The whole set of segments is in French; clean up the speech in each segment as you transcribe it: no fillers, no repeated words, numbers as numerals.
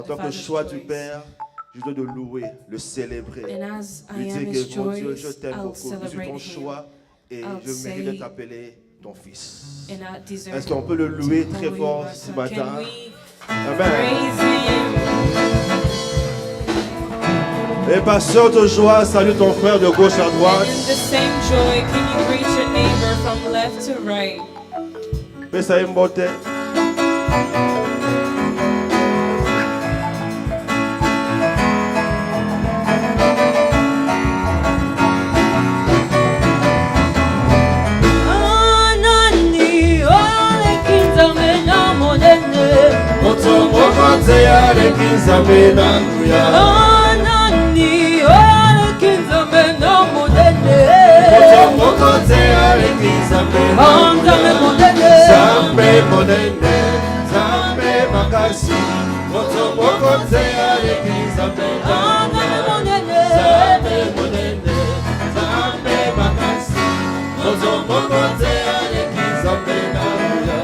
tant que choix du Père, je dois le louer, le célébrer. And as I Lui am dire his que mon Dieu, choice, je t'aime I'll beaucoup. Je suis celebrate ton him. choix et I'll je mérite de say, t'appeler ton fils. and I deserve Est-ce qu'on peut le louer to très call you fort my ce son. matin? Can we Amen. praise him? Et par sorte joie, salue ton frère de gauche à droite. And in the same joy, can you greet your neighbor from left to right? Fais ça une beauté. Zambe monene, zambe makasi, moto moko te aleki zambe monene, zambe monene, zambe makasi, moto moko te aleki zambe namuya.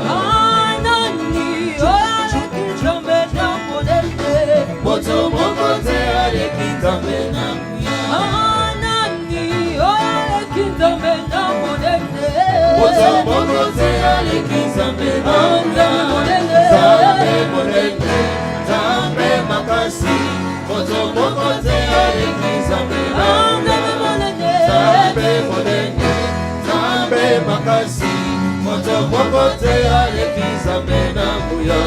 Moto moko te aleki zambe namuya. Moto moko te aleki zambe namuya. Zambe monene, zambe makasi, moto moko te aleki zambe namuya. Zambe monene, zambe makasi, moto moko te aleki zambe namuya.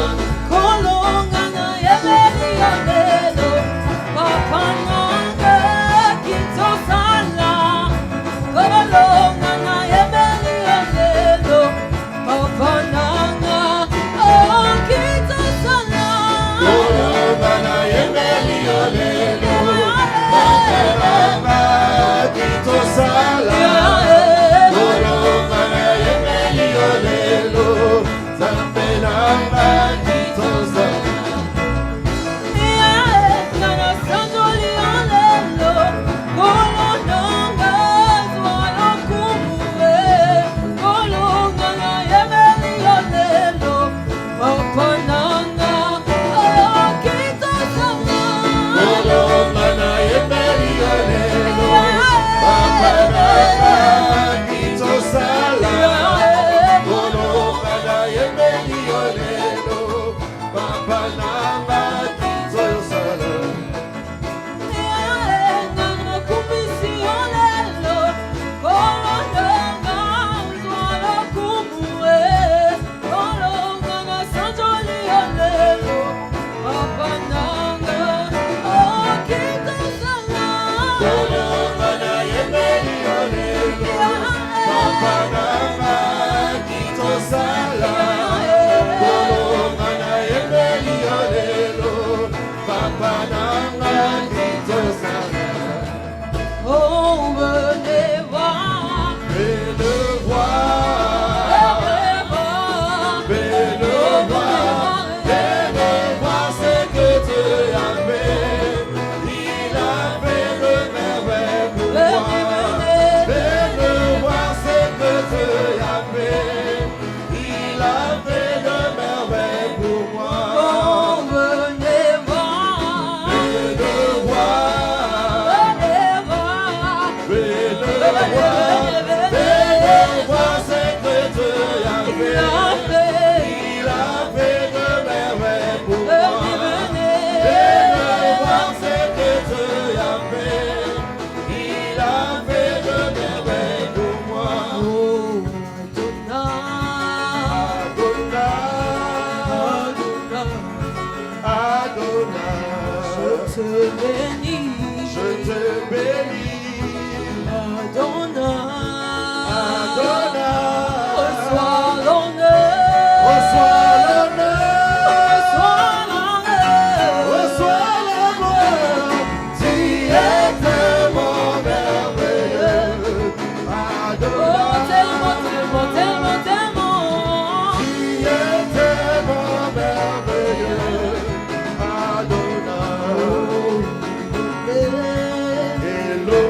Hello.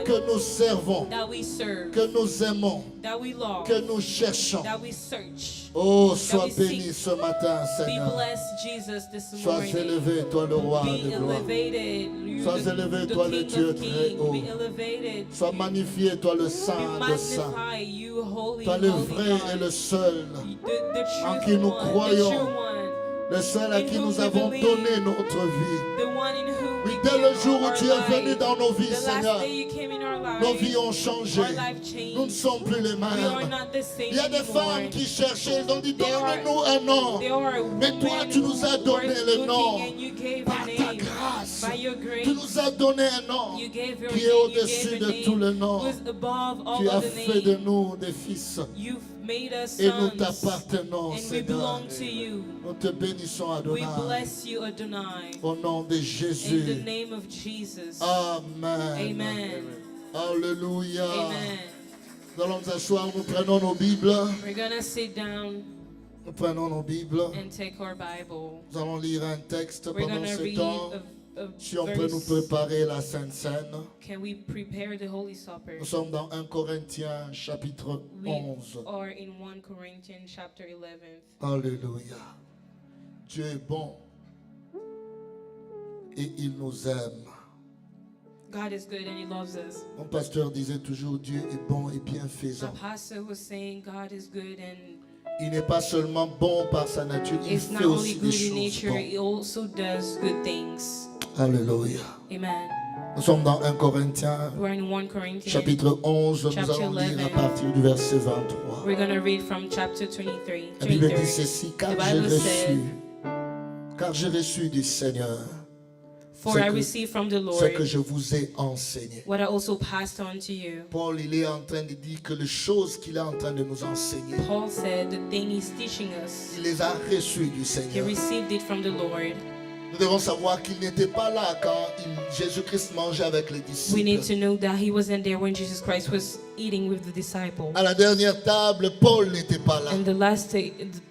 que nous servons, que nous aimons, que nous cherchons. Oh, sois béni ce matin, Seigneur. Sois élevé, toi le roi de gloire. Sois élevé, toi le Dieu très haut. Sois magnifié, toi le Saint de Saints. you, holy, Toi le holy vrai God. et le seul, The en truth qui nous one, croyons, the true one, le seul à in qui whom nous we avons believe, donné notre vie. the one in whom Oui, we dès le give jour où our tu es venu life. dans nos vies, The Seigneur, last day you came in our lives, nos vies ont changé. our life changed. Nous ne sommes plus les We are mêmes. not the same Il y a des anymore. femmes qui cherchaient, ils ont dit, There are- donne-nous un nom. There are Mais toi, women tu nous as who donné were le nom. looking and you gave Par a ta name. grâce, By your grace, tu nous as donné un nom you gave your qui est name, you au-dessus gave a de tout le name nom. who is above all Tu as other fait de names. nous des fils You've made us et nous sons, t'appartenons, and we Seigneur. belong to you. Nous te bénissons, We Adonai, bless you, Adonai. au nom de In the Jésus. name of Jesus. Amen. Amen. Alléluia. Amen. Nous allons nous asseoir, nous prenons nos Bibles. We're gonna sit down Nous prenons nos Bibles. and take our Bible. Nous allons lire un texte We're pendant gonna ce read temps. a Si on peut nous verse. préparer la Sainte Seine. Can we prepare the Holy Supper? Nous sommes dans 1 Corinthiens chapitre We 11. are in 1 Corinthians chapter 11. Alléluia. Dieu est bon et il nous aime. God is good and He loves us. Mon pasteur disait toujours Dieu est bon et My bienfaisant. pastor was saying God is good and Il n'est pas seulement bon par sa nature, il it's not fait only aussi good des in choses nature, bonnes. He also does good things. Alléluia. Amen. Nous sommes dans 1 Corinthiens We're in 1 Corinthians. chapitre 11. Nous Chapter allons lire à 11. partir du verset 23. We're going to read from chapter 23. La Bible dit 23. ceci, car The j'ai Bible said, reçu du Seigneur For I received from the ce que Lord je vous ai enseigné. what I also passed on to you. Paul, il est en train de dire que les choses qu'il est en train de nous enseigner, Paul said the thing He's teaching us, il les a reçues du He Seigneur. received it from the Lord. Nous devons savoir qu'il n'était pas là quand Jésus-Christ mangeait avec les We need to disciples. know that He wasn't there when Jesus Christ was eating with the disciples. À la dernière table, Paul n'était pas là. And the last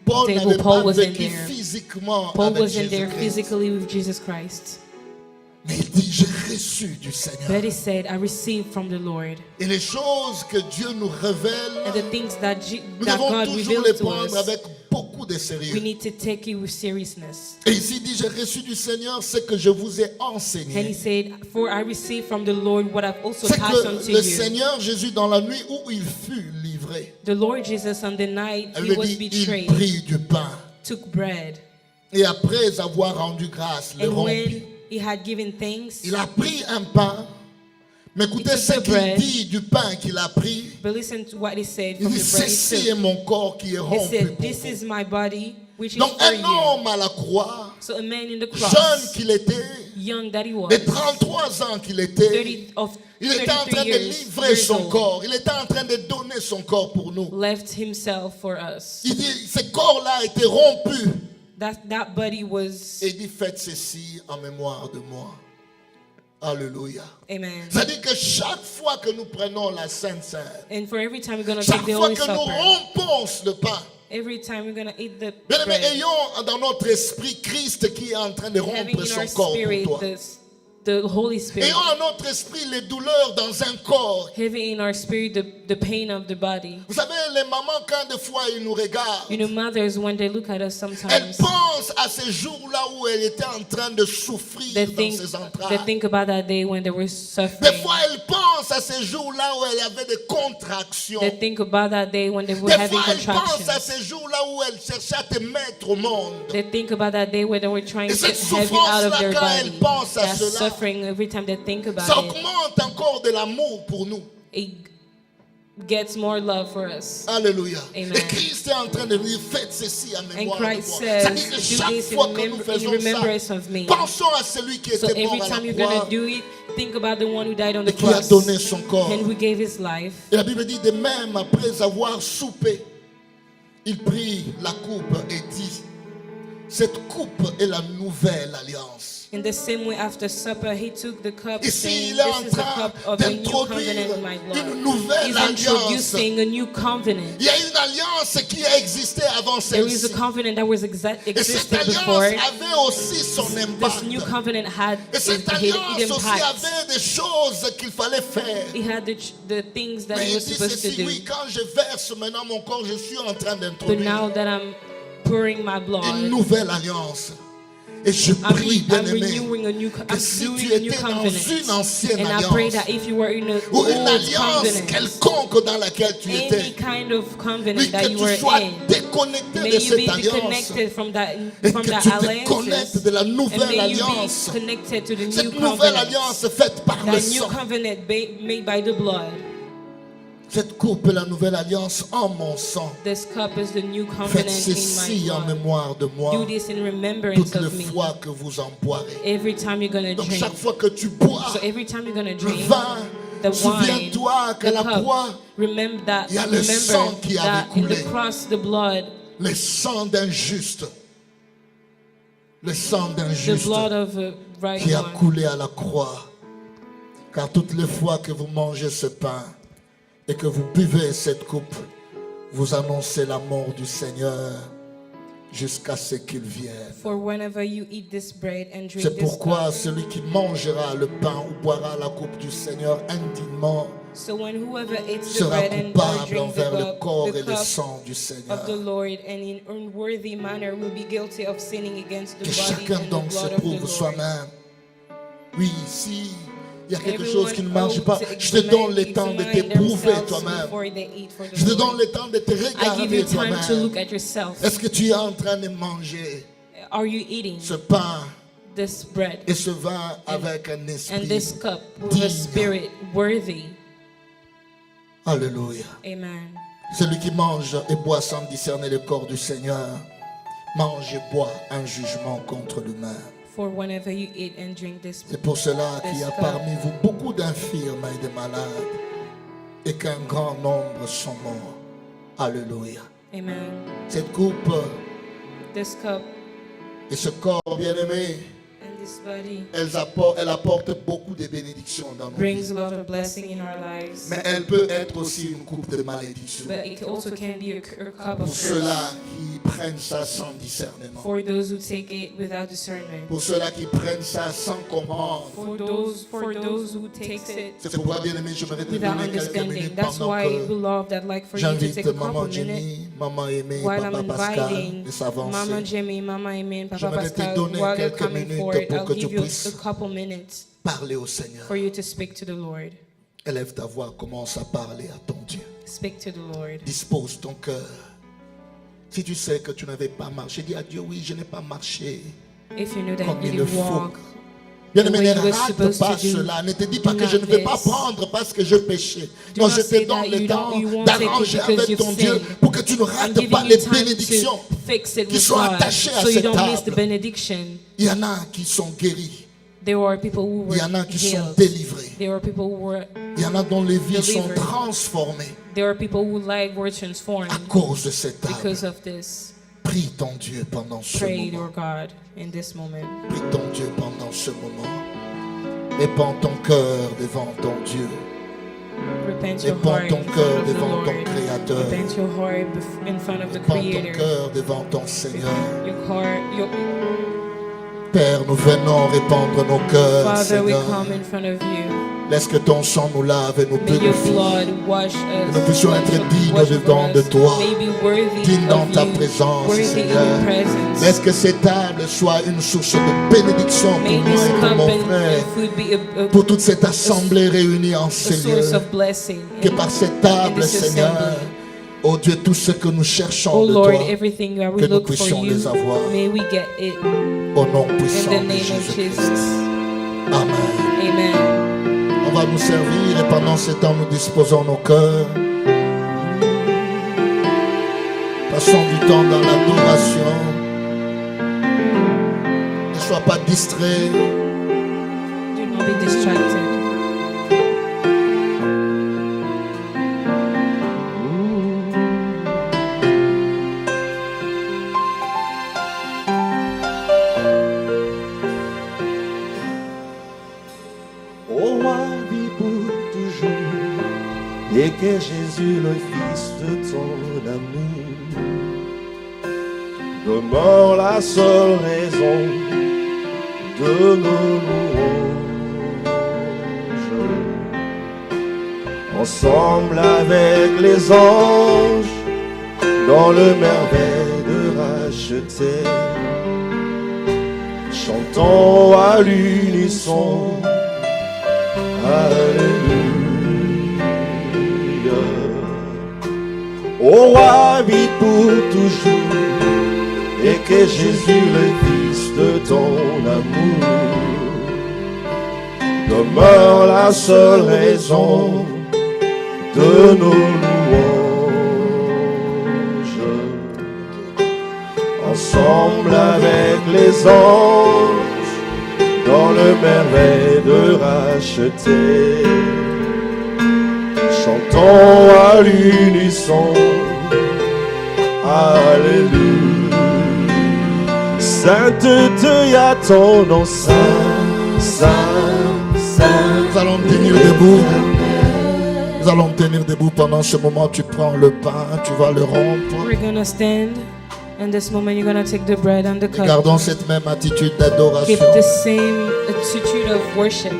Paul table, n'avait Paul pas wasn't vécu there. physiquement Paul avec wasn't there Jésus-Christ. physically with Jesus Christ. Mais il dit, j'ai reçu du Seigneur. But He said, I received from the Lord. Et les choses que Dieu nous révèle, And the things that, nous that devons God toujours revealed les to prendre us, avec beaucoup de we sérieux. need to take it with seriousness. Et ici il dit, j'ai reçu du Seigneur ce que je vous ai And He enseigné. said, For I received from the Lord what I've also C'est passed on que to le you. Seigneur Jésus, dans la nuit où il fut livré, The Lord Jesus, on the night elle He me was dit, il betrayed, prit du pain. took bread. Et après avoir rendu grâce, le And rompit. when He had given thanks, Il a pris un pain. Mais écoutez took ce the qu'il bread. dit du pain qu'il a pris. but listen to what He said Il from dit, the bread He ceci est took. mon corps qui est He rompu said, pour This vous. is my body, which is Donc for un you. homme à la croix, So a man in the jeune cross, qu'il était, young that he was, de 33 ans qu'il était, 30 of il était en 33 train de years, livrer years son old, corps. Il était en train de donner son corps pour nous. left himself for us. Il dit, ce corps-là a été rompu. That body was, Et il dit, faites ceci en mémoire de moi. Alléluia. amen. C'est-à-dire que chaque fois que nous prenons la Sainte Seine, And for every time we're going to take chaque the fois Holy que nous Supper, rompons le pain, every time we're going to eat the bien aimé, bread, ayons dans notre esprit Christ qui est en train de having rompre in son our corps spirit pour toi. the Holy Spirit, Ayons en notre esprit les douleurs dans un corps. having in our spirit the pain of the body. Vous savez, les mamans, quand des fois ils nous regardent, You know, mothers, when they look at us elles sometimes, pensent à ces jours-là où elle était en train de souffrir they dans ses they entrailles. think about that day when they were Des suffering. fois, elles pensent à ces jours-là où elle avait des contractions. They think about that day when they were Des having fois, elles pensent à contractions. ces jours-là où elle cherchait à te mettre au monde. They think about that day when they were trying Et to cette have it out of souffrance-là, their quand body. elles pensent à That cela, suffering, every time they think ça about it, augmente encore de l'amour pour nous. it gets more love for us. Alléluia. Amen. Et Christ est en train de dire, faites ceci en And mémoire de moi. Christ C'est-à-dire says, que do chaque this fois que nous in faisons remembrance ça, of me. pensons à celui qui So était mort every à time la you're going croix to do it, think about the one who died on et the qui a cross donné son corps. and who gave his life. Et la Bible dit de même, après avoir soupé, il prit la coupe et dit, cette coupe est la nouvelle alliance. In the same way, after supper, he took the cup, Ici, saying, il est en This is the train cup of a new d'introduire covenant in my une blood. nouvelle He's alliance. introducing a new covenant. Il y a une alliance qui a existé avant There is a celle-ci. covenant that was Et cette existed alliance before. avait aussi son This impact. new covenant had Et cette it alliance aussi impact. avait des choses qu'il fallait faire. He had the things that Mais he il was dit supposed to ceci, do. oui, quand je verse maintenant mon corps, je suis en train But d'introduire now that I'm pouring my une blood, nouvelle alliance. Et je prie, I'm bien-aimé, renewing a new, que I'm si doing tu a new étais dans covenant. une ancienne And I pray alliance, that if you were in an ou une old alliance covenant, quelconque dans laquelle tu any étais, kind of covenant oui, that que you tu were sois in, déconnecté may de you be cette alliance disconnected from that et que tu te alliance, connectes de la and nouvelle may you alliance. be connected to the new Cette nouvelle covenant, alliance faite par le that new sang. covenant made by the blood. Cette coupe est la nouvelle alliance en mon sang. This cup is the new Faites covenant in ceci my en blood. mémoire de moi Do this in remembrance toutes of les me. fois que vous en boirez. Every time you're gonna Donc drink. chaque fois que tu bois So every time you're gonna le drink vin, the wine, souviens-toi qu'à the la cup, croix, remember that. il y a le sang qui avait that in coulé. the cross, the blood, le sang d'un juste, le sang d'un the juste blood of a right qui a one. coulé à la croix. Car toutes les fois que vous mangez ce pain et que vous buvez cette coupe, vous annoncez la mort du Seigneur jusqu'à ce qu'il vienne. For whenever you eat this bread and drink C'est this pourquoi cup, celui qui mangera le pain ou boira la coupe du Seigneur indignement so when whoever eats the sera bread and or coupable drink envers le corps et the le cup sang du Seigneur. of the Lord and in unworthy manner will be guilty of sinning against the Que body chacun and the donc se blood of the prouve Lord. soi-même. Oui, si il y a quelque Everyone chose qui ne marche ought pas, to je te donne le examine temps de t'éprouver themselves toi-même. before they eat for the Je te Lord. donne le temps de te I give regarder you time to look toi-même. at yourself. Est-ce que tu es en train de manger Are you eating ce pain this bread et ce vin avec un and esprit this cup with digne? a spirit worthy? Alléluia. Amen. Celui qui mange et boit sans discerner le corps du Seigneur mange et boit un jugement contre lui-même. For whenever you eat and drink this, C'est pour cela qu'il y a parmi vous beaucoup d'infirmes et de malades et qu'un grand nombre sont morts. Alléluia. amen. Cette coupe This cup et ce corps bien-aimé, and this body elle apporte beaucoup de bénédictions dans nos vies. brings a lot of blessing in our lives. Mais elle peut être aussi une coupe de malédiction. But it also can be a cup Pour of ceux-là curse qui prennent ça sans discernement. for those who take it without discernment. Pour ceux-là qui prennent ça sans comprendre. For those who takes it C'est pourquoi, bien-aimé, j'aimerais te without donner quelques understanding. minutes That's pendant why, que beloved, I'd like for you to j'invite take a couple Maman minutes Jenny, Maman Aimée, while I'm Papa Pascal inviting de s'avancer. Mama Jimmy, Mama Amen, Papa J'aimerais te Pascal, donner while they're quelques coming minutes forward, pour I'll que tu give you puisses a couple minutes Parler au Seigneur. for you to speak to the Lord. Élève ta voix, commence à parler à ton Dieu. Speak to the Lord. Dispose ton cœur. Si tu sais que tu n'avais pas marché, dis à Dieu, oui, je n'ai pas marché If you know that comme you il le didn't faut. walk Bien-aimé, the ne way you were rate supposed pas to do, cela. Ne te dis pas do que je not ne vais pas this. prendre parce que je péchais. Do Non, not je te say donne that le you temps won't take it d'arranger because avec you've ton Dieu sinned. pour que tu ne I'm rates giving pas you les time bénédictions to fix it qui with sont God attachées à so you cette don't miss the table. benediction. Il y en a qui sont guéris. There are people who Il were y en a qui sont healed. délivrés. There are people who were. Il y en a dont les vies sont Delivered. transformées There are people whose lives were transformed à cause de cette table. because of this. Prie ton Dieu pendant ce Pray, moment. Lord God, in this moment. Prie ton Dieu pendant ce moment. Répands ton cœur devant ton Dieu. Repent your Répands heart ton in front cœur of the devant ton Lord. Créateur. Repent your heart in front of the Répands ton Creator. cœur devant ton Seigneur. Your heart, your Père, nous venons répandre nos cœurs, Father, we Seigneur. come in front of you. Laisse que ton sang nous lave et nous May your purifie. blood wash us. Que nous puissions être dignes wash dedans over de us. toi. May be worthy Dignes dans of ta you, présence, worthy in Seigneur. your presence. Laisse que cette table soit une source de bénédiction pour May moi this et pour cup mon and frère. food be Pour toute cette assemblée réunie en a ces source lieux. of blessing. Que par cette table, in this Seigneur, assembly. oh Dieu, tout ce que nous cherchons Oh de Lord, toi, everything that we que nous look for puissions you, les avoir. may we get it Au nom in puissant the de name of Jésus-Christ. Jesus. Amen. Amen. On va nous servir et pendant ce temps, nous disposons nos cœurs. Passons du temps dans l'adoration. Ne sois pas distrait. Do not be distracted. Au roi vit pour toujours, et que Jésus, le Fils de ton amour, demeure la seule raison de nos louanges. Ensemble avec les anges, dans le merveille de racheter, chantons à l'unisson. Alléluia. Au roi vit pour toujours, et que Jésus, le Fils de ton amour, demeure la seule raison de nos louanges. Ensemble avec les anges, dans le merveille de racheter, chantons à l'unisson. Alléluia. Sainteté à ton nom, saint, saint, saint. Nous allons tenir debout. Nous allons tenir debout pendant ce moment. Tu prends le pain, tu vas le rompre. We're gonna stand. In this moment, you're gonna take the bread and the cup. Gardons cette même attitude d'adoration. Keep the same attitude of worship.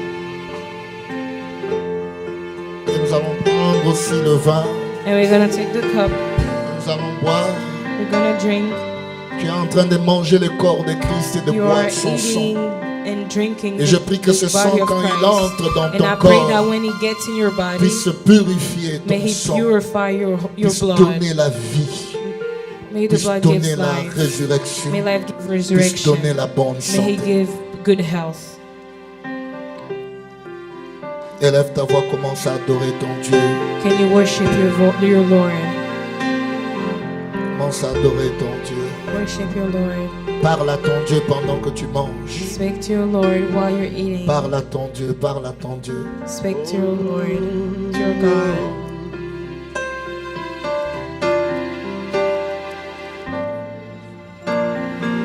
Et nous allons prendre aussi le vin. And we're gonna take the cup. Nous allons boire. We're gonna drink. Tu es en train de manger le corps de Christ et de You boire are son sang. eating and drinking Et je prie que the ce sang, body of quand il Christ. entre dans And ton I pray that corps, when he gets in your body, puisse purifier may ton he sang, purify your puisse blood. donner la vie, May the puisse blood donner give la life. résurrection, May life give puisse resurrection. donner la bonne May he santé. give good health. Élève ta voix, commence à adorer ton Dieu. Can you worship your Lord? Commence à adorer ton Dieu. Worship your Lord. Parle à ton Dieu pendant que tu manges. Speak to your Lord while you're eating. Parle à ton Dieu, parle à ton Dieu. Speak to your Lord, to your God.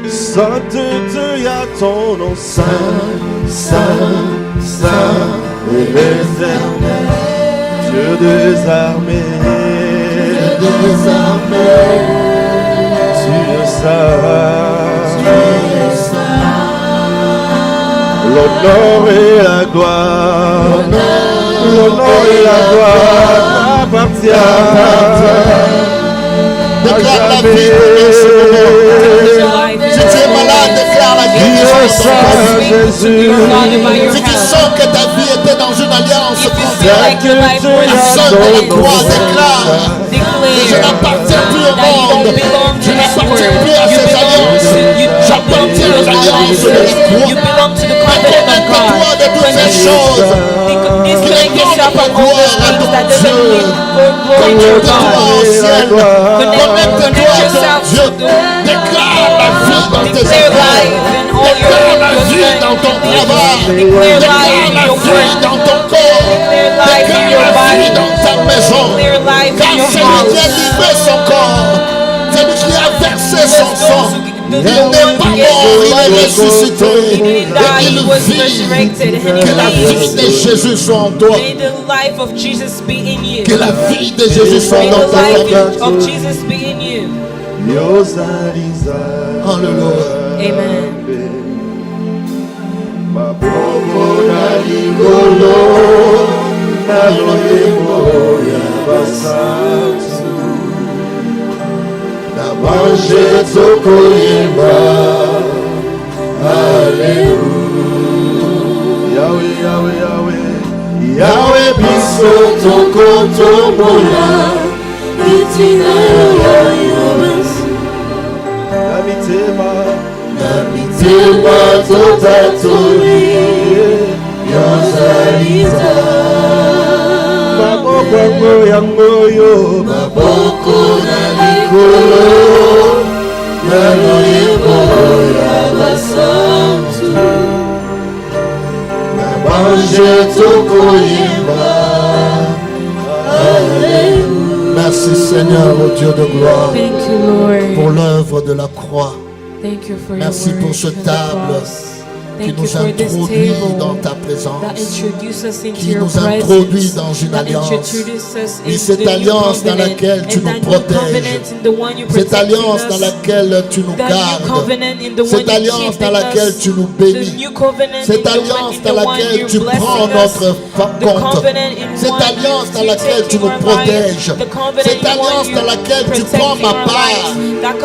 Sainteté à ton nom, saint, saint, saint, et l'éternel, Dieu des armées, Dieu saint, l'honneur et la gloire, l'honneur et la gloire t'appartiennent. Déclare la vie dans ce moment. Si tu es malade, déclare la guérison dans ton corps. Si tu sens que ta vie était dans une alliance contre la seule de la croix, déclare que je n'appartiens plus au monde. Je n'appartiens plus à ces alliances. J'appartiens aux alliances de la croix. Déconnecte-toi de toutes ces choses qui ne donnent pas gloire à ton Dieu. Connecte-toi au ciel. Connecte-toi à ton Dieu. Déclare la vie dans tes affaires. Déclare la vie dans ton travail. Déclare la vie dans ton corps. Déclare la vie dans ta maison. Car celui qui a livré son corps, celui qui a versé son sang, il n'est pas mort, il est ressuscité. Et il vit. Que la vie de Jésus soit en toi. May the life of Jesus be in you. Que la vie de Jésus soit May dans the ta life famille. of Jesus be in you. Alléluia. Amen. Ma boko na ligolo na loyebo ya basantu na manje tokoyeba. Alléluia. Yahweh, Yahweh, Yahweh, Yahweh biso tokotombola Itina yoyobansi na Mitema totatoli Yozalita maboko yango yo Maboko na likolo Na loyebo ya basantu Na manje tokoyeba Alléluia. Merci Seigneur, au Dieu de gloire, Thank you, pour Lord. l'œuvre de la croix. Thank you for Merci your pour work ce on the table. cross. qui nous introduit dans ta présence, qui nous introduit dans une alliance. Et cette alliance dans laquelle tu nous protèges, cette alliance dans laquelle tu nous gardes, cette alliance dans laquelle tu nous bénis, cette alliance dans laquelle tu prends notre compte, cette alliance dans laquelle tu nous protèges, cette alliance dans laquelle tu prends ma part,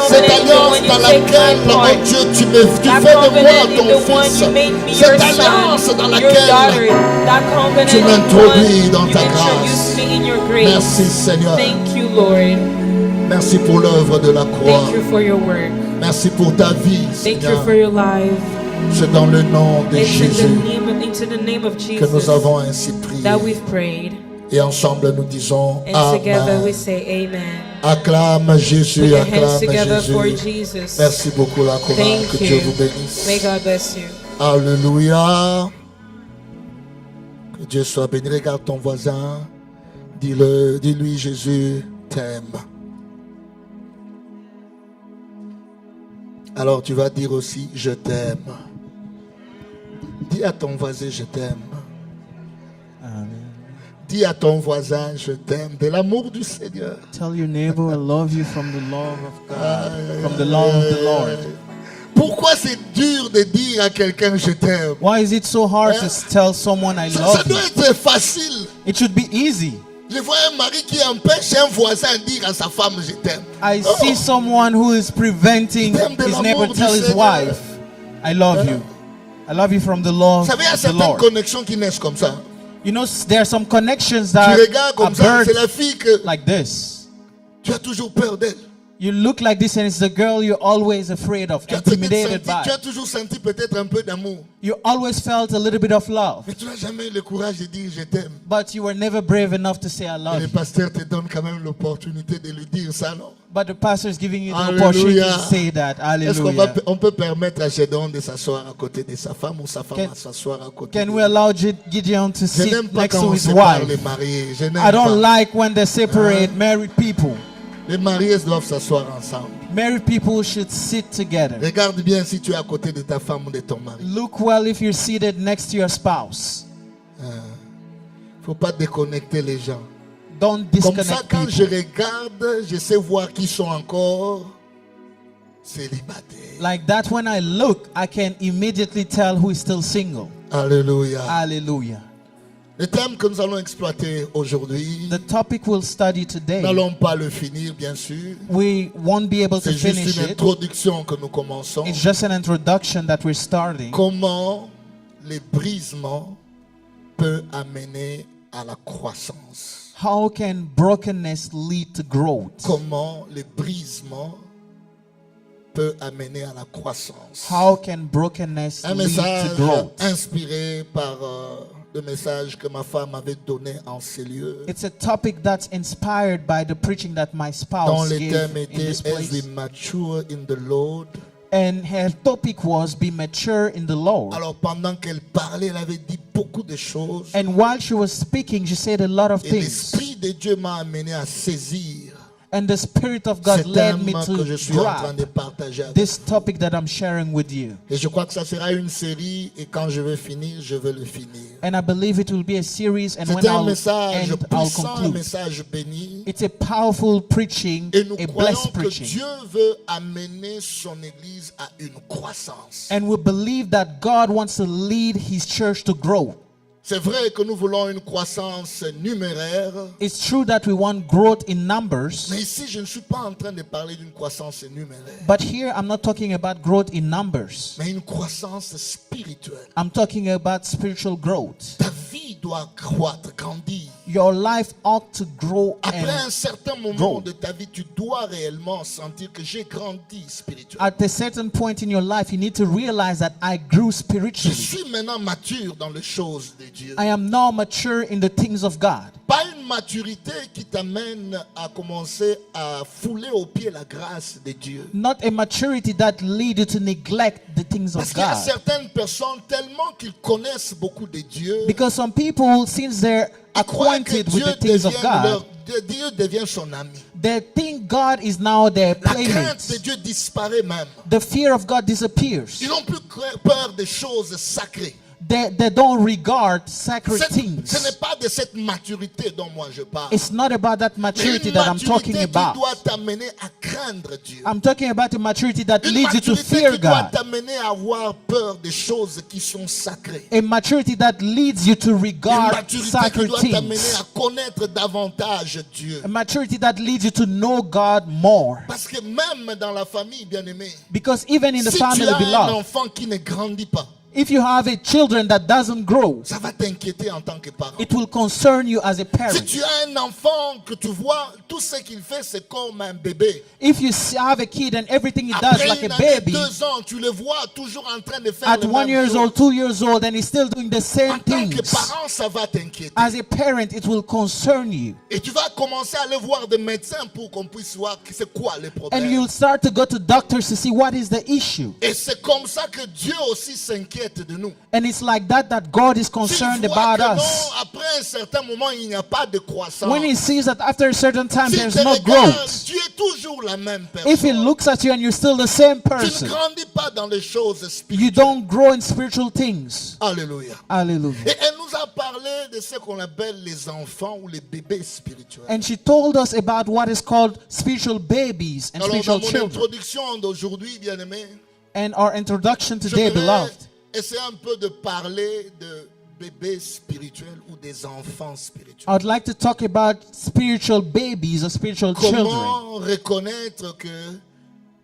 cette alliance dans laquelle, oh Dieu, tu fais de moi ton fils, cette alliance dans laquelle tu m'introduis dans ta grâce. Merci Seigneur. Merci pour l'œuvre de la croix. Merci pour ta vie, Seigneur. C'est dans le nom de Jésus que nous avons ainsi prié. Et ensemble nous disons Amen. Acclame Jésus, acclame Jésus. Merci beaucoup la chorale, que Dieu vous bénisse. Alléluia. Que Dieu soit béni. Regarde ton voisin. Dis-lui Jésus t'aime. Alors tu vas dire aussi je t'aime. Dis à ton voisin je t'aime. Amen. Dis à ton voisin je t'aime de l'amour du Seigneur. Tell your neighbor I love you from the love of God, from the love of the Lord. Pourquoi c'est dur de dire à quelqu'un je t'aime? Why is it so hard to tell someone I Ça love doit you? être facile. It should be easy. Je vois un mari qui empêche un voisin de dire à sa femme je t'aime. I see someone who is preventing his neighbor to tell his wife, I love you. I love you from the love Vous savez, il y a of the certaines Lord. connexions qui naissent comme ça. You know, there are some connections Tu that regardes comme are ça, c'est la birthed fille que like this. tu as toujours peur d'elle. You look like this and it's the girl you're always afraid of, intimidated Tu as by. toujours senti peut-être un peu d'amour. You always felt a little bit of love, Mais tu n'as jamais eu le courage de dire je t'aime. but you were never brave enough to say I Et love le you. pasteur te donne quand même l'opportunité de lui dire ça, non? But the pastor is giving you the Alléluia. opportunity to say that. Est-ce qu'on Hallelujah. on peut permettre à Gédéon de s'asseoir à côté de sa femme ou sa femme à s'asseoir à côté Can de we lui? allow Gideon to Je n'aime sit pas next quand to on his sépare les wife? mariés. Je n'aime I don't pas. like when they separate married people. Les mariés doivent s'asseoir ensemble. Married people should sit together. Regarde bien si tu es à côté de ta femme ou de ton mari. Look well if you're seated next to your spouse. Faut pas déconnecter les gens. Don't Comme ça, disconnect quand je people. regarde, je sais voir qui sont encore célibataires. Like that, when I look, I can immediately tell who is still single. Alléluia. Hallelujah. Le thème que nous allons exploiter aujourd'hui, The topic we'll study nous today, n'allons pas le finir, bien sûr. we won't be able to C'est juste finish une it. introduction que nous commençons. It's just an introduction that we're starting. Comment les brisements peuvent amener à la croissance. How can brokenness lead to growth? Comment les brisements peuvent amener à la croissance. How can brokenness Un lead message to growth? inspiré par le message que ma femme avait donné en ces lieux, It's a topic that's inspired by the preaching that my dont spouse le gave thème in était this As place. we mature in the Lord. And her topic was be mature in the Lord. Alors pendant qu'elle parlait, elle avait dit beaucoup de choses. And while she was speaking, she said a lot of Et things. l'Esprit de Dieu m'a amené à saisir And the Spirit of God ce led thème me que je to suis en train de grab partager avec this topic that I'm sharing with you. Et je crois que ça sera une série et quand je vais finir, je vais le finir. And I believe it will be a series, and when C'est un I'll message end, I'll puissant, un conclude. message béni. It's a powerful preaching, Et nous a croyons blessed que preaching. Dieu veut amener son Église à une croissance. And we believe that God wants to lead His church to grow. C'est vrai que nous voulons une croissance numéraire, It's true that we want growth in numbers, mais ici je ne suis pas en train de parler d'une croissance numéraire, but here I'm not talking about growth in numbers. mais une croissance spirituelle. I'm talking about spiritual growth. Ta vie doit croître, grandir. Your life ought to grow Après un and certain moment grow. de ta vie, tu dois réellement sentir que j'ai grandi spirituellement. at a certain point in your life, you need to realize that I grew Je spiritually. suis maintenant mature dans les choses de Dieu. I am now mature in the things of God. Pas une maturité qui t'amène à commencer à fouler aux pieds la grâce de Dieu. Not a maturity that leads you to neglect the things Parce of qu'il y a God. certaines personnes, tellement qu'ils connaissent beaucoup de Dieu, Because some people, since they're ils croient que acquainted with Dieu the things of devient, God, Dieu devient son ami. they think God is now their La crainte de playmate. Dieu disparaît même. The fear of God disappears. Ils n'ont plus peur des choses sacrées. They don't regard sacred Ce things. n'est pas de cette maturité dont moi je parle. It's not about that Mais maturity une that I'm talking maturité qui about. doit t'amener à craindre Dieu. I'm talking about a maturity that Une leads you to maturité fear qui doit God. t'amener à avoir peur des choses qui sont sacrées. A maturity that leads you to Une regard maturité qui sacred doit t'amener things. à connaître davantage Dieu. A maturity that leads you to know God more. Parce que même dans la famille, bien-aimée, Because even in the si family, tu as un beloved, enfant qui ne grandit pas, if you have a children that doesn't grow, ça va t'inquiéter en tant que parent. it will concern you as a Si parent. tu as un enfant que tu vois, tout ce qu'il fait, c'est comme un bébé. If you have a kid and everything he does Après like une a année, baby, 2 ans, tu le vois toujours en train de faire at les 1 mêmes year choses. old, 2 years old, and he's still doing the En same tant que things. parent, ça va t'inquiéter. As a parent, it will concern you. Et tu vas commencer à aller voir des médecins pour qu'on puisse voir c'est quoi le And problème. you'll start to go to doctors to see what is the issue. Et c'est comme ça que Dieu aussi s'inquiète de nous. And it's like that God is S'il concerned voit about que non, us. après un certain moment, il n'y a pas de croissance. When he sees that after a certain time S'il there's te no regarde, growth, tu es toujours la même if he personne. looks at you and you're still the same Tu ne person, grandis pas dans les choses you spirituelles. don't grow in spiritual things. Alléluia. Hallelujah. Et elle nous a parlé de ce qu'on appelle les enfants ou les bébés spirituels. And she told us about what is called spiritual babies and Alors, dans spiritual mon children. introduction d'aujourd'hui, bien-aimé, And our introduction today, j'aimerais beloved, essayer un peu de parler de bébés spirituels ou des enfants spirituels. I'd like to talk about spiritual babies or spiritual children. Comment reconnaître que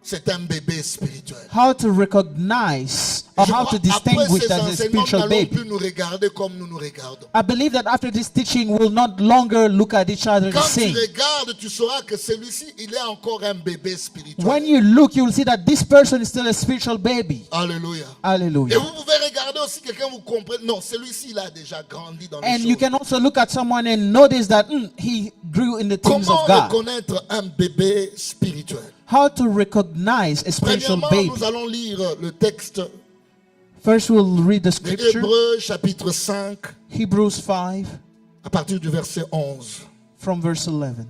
c'est un bébé spirituel? How to recognize or Je how crois to distinguish après that ces a enseignements, nous spiritual n'allons baby. plus nous regarder comme nous nous regardons. I believe that after this teaching, we'll not longer look at each other the Quand tu same. regardes, tu sauras que celui-ci, il est encore un bébé spirituel. When you look, you will see that this person is still a spiritual baby. Alléluia. Et Hallelujah. vous pouvez regarder aussi quelqu'un, vous comprenez. Non, celui-ci, il a déjà grandi dans les And choses. you can also look at someone and notice that he grew in the things Comment of God. reconnaître un bébé spirituel? How to recognize a spiritual Premièrement, baby. nous allons lire le texte First, we'll read the de scripture, Hébreux chapitre 5 Hebrews 5, à partir du verset 11. from verse 11.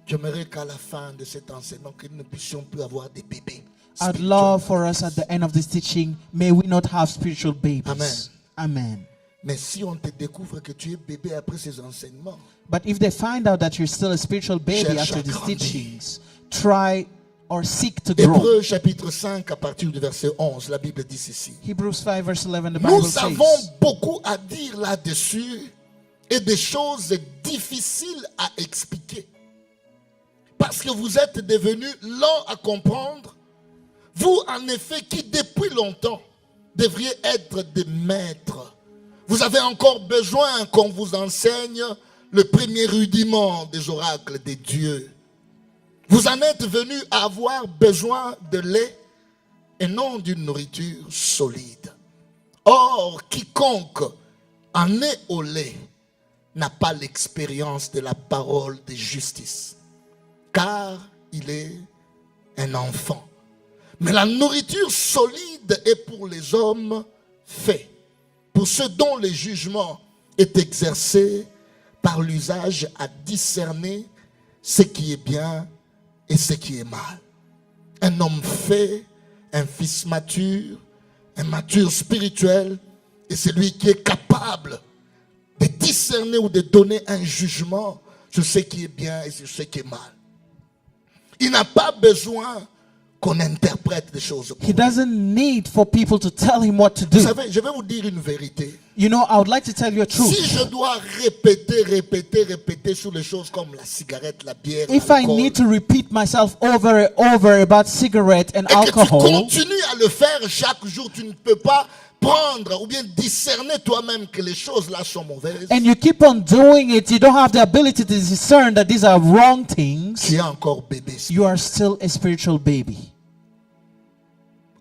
J'aimerais qu'à la fin de cet enseignement, que nous ne puissions plus avoir des bébés I'd spirituels. love for us at the end of this teaching, may we not have spiritual babies. Amen. Amen. Mais si on te découvre que tu es bébé après ces enseignements, But if they find out that you're still a spiritual baby Cherche after à these grandir. teachings, try or seek to grow. Hébreux chapitre 5 à partir du verset 11, la Bible dit ceci. Hebrews 5 verse 11, the Bible Nous avons says, beaucoup à dire là-dessus et des choses difficiles à expliquer. Parce que vous êtes devenus lents à comprendre. Vous, en effet, qui depuis longtemps devriez être des maîtres. Vous avez encore besoin qu'on vous enseigne le premier rudiment des oracles des dieux. Vous en êtes venus à avoir besoin de lait et non d'une nourriture solide. Or, quiconque en est au lait n'a pas l'expérience de la parole de justice, car il est un enfant. Mais la nourriture solide est pour les hommes faits, pour ceux dont le jugement est exercé par l'usage à discerner ce qui est bien et ce qui est mal. Un homme fait, un fils mature, un mature spirituel, et celui qui est capable de discerner ou de donner un jugement sur ce qui est bien et sur ce qui est mal. Il n'a pas besoin qu'on interprète des choses. he doesn't need for people to tell him what to Vous do. savez, je vais vous dire une vérité. You know, I would like to tell you a Si truth. je dois répéter sur les choses comme la cigarette, la bière, If I l'alcool, need to repeat myself over and over about cigarette and et que tu alcohol, continues à le faire chaque jour, tu ne peux pas prendre ou bien discerner toi-même que les choses là sont mauvaises. and you keep on doing it, you don't have the ability to discern that these are wrong things, Tu es encore bébé. you are still a spiritual baby.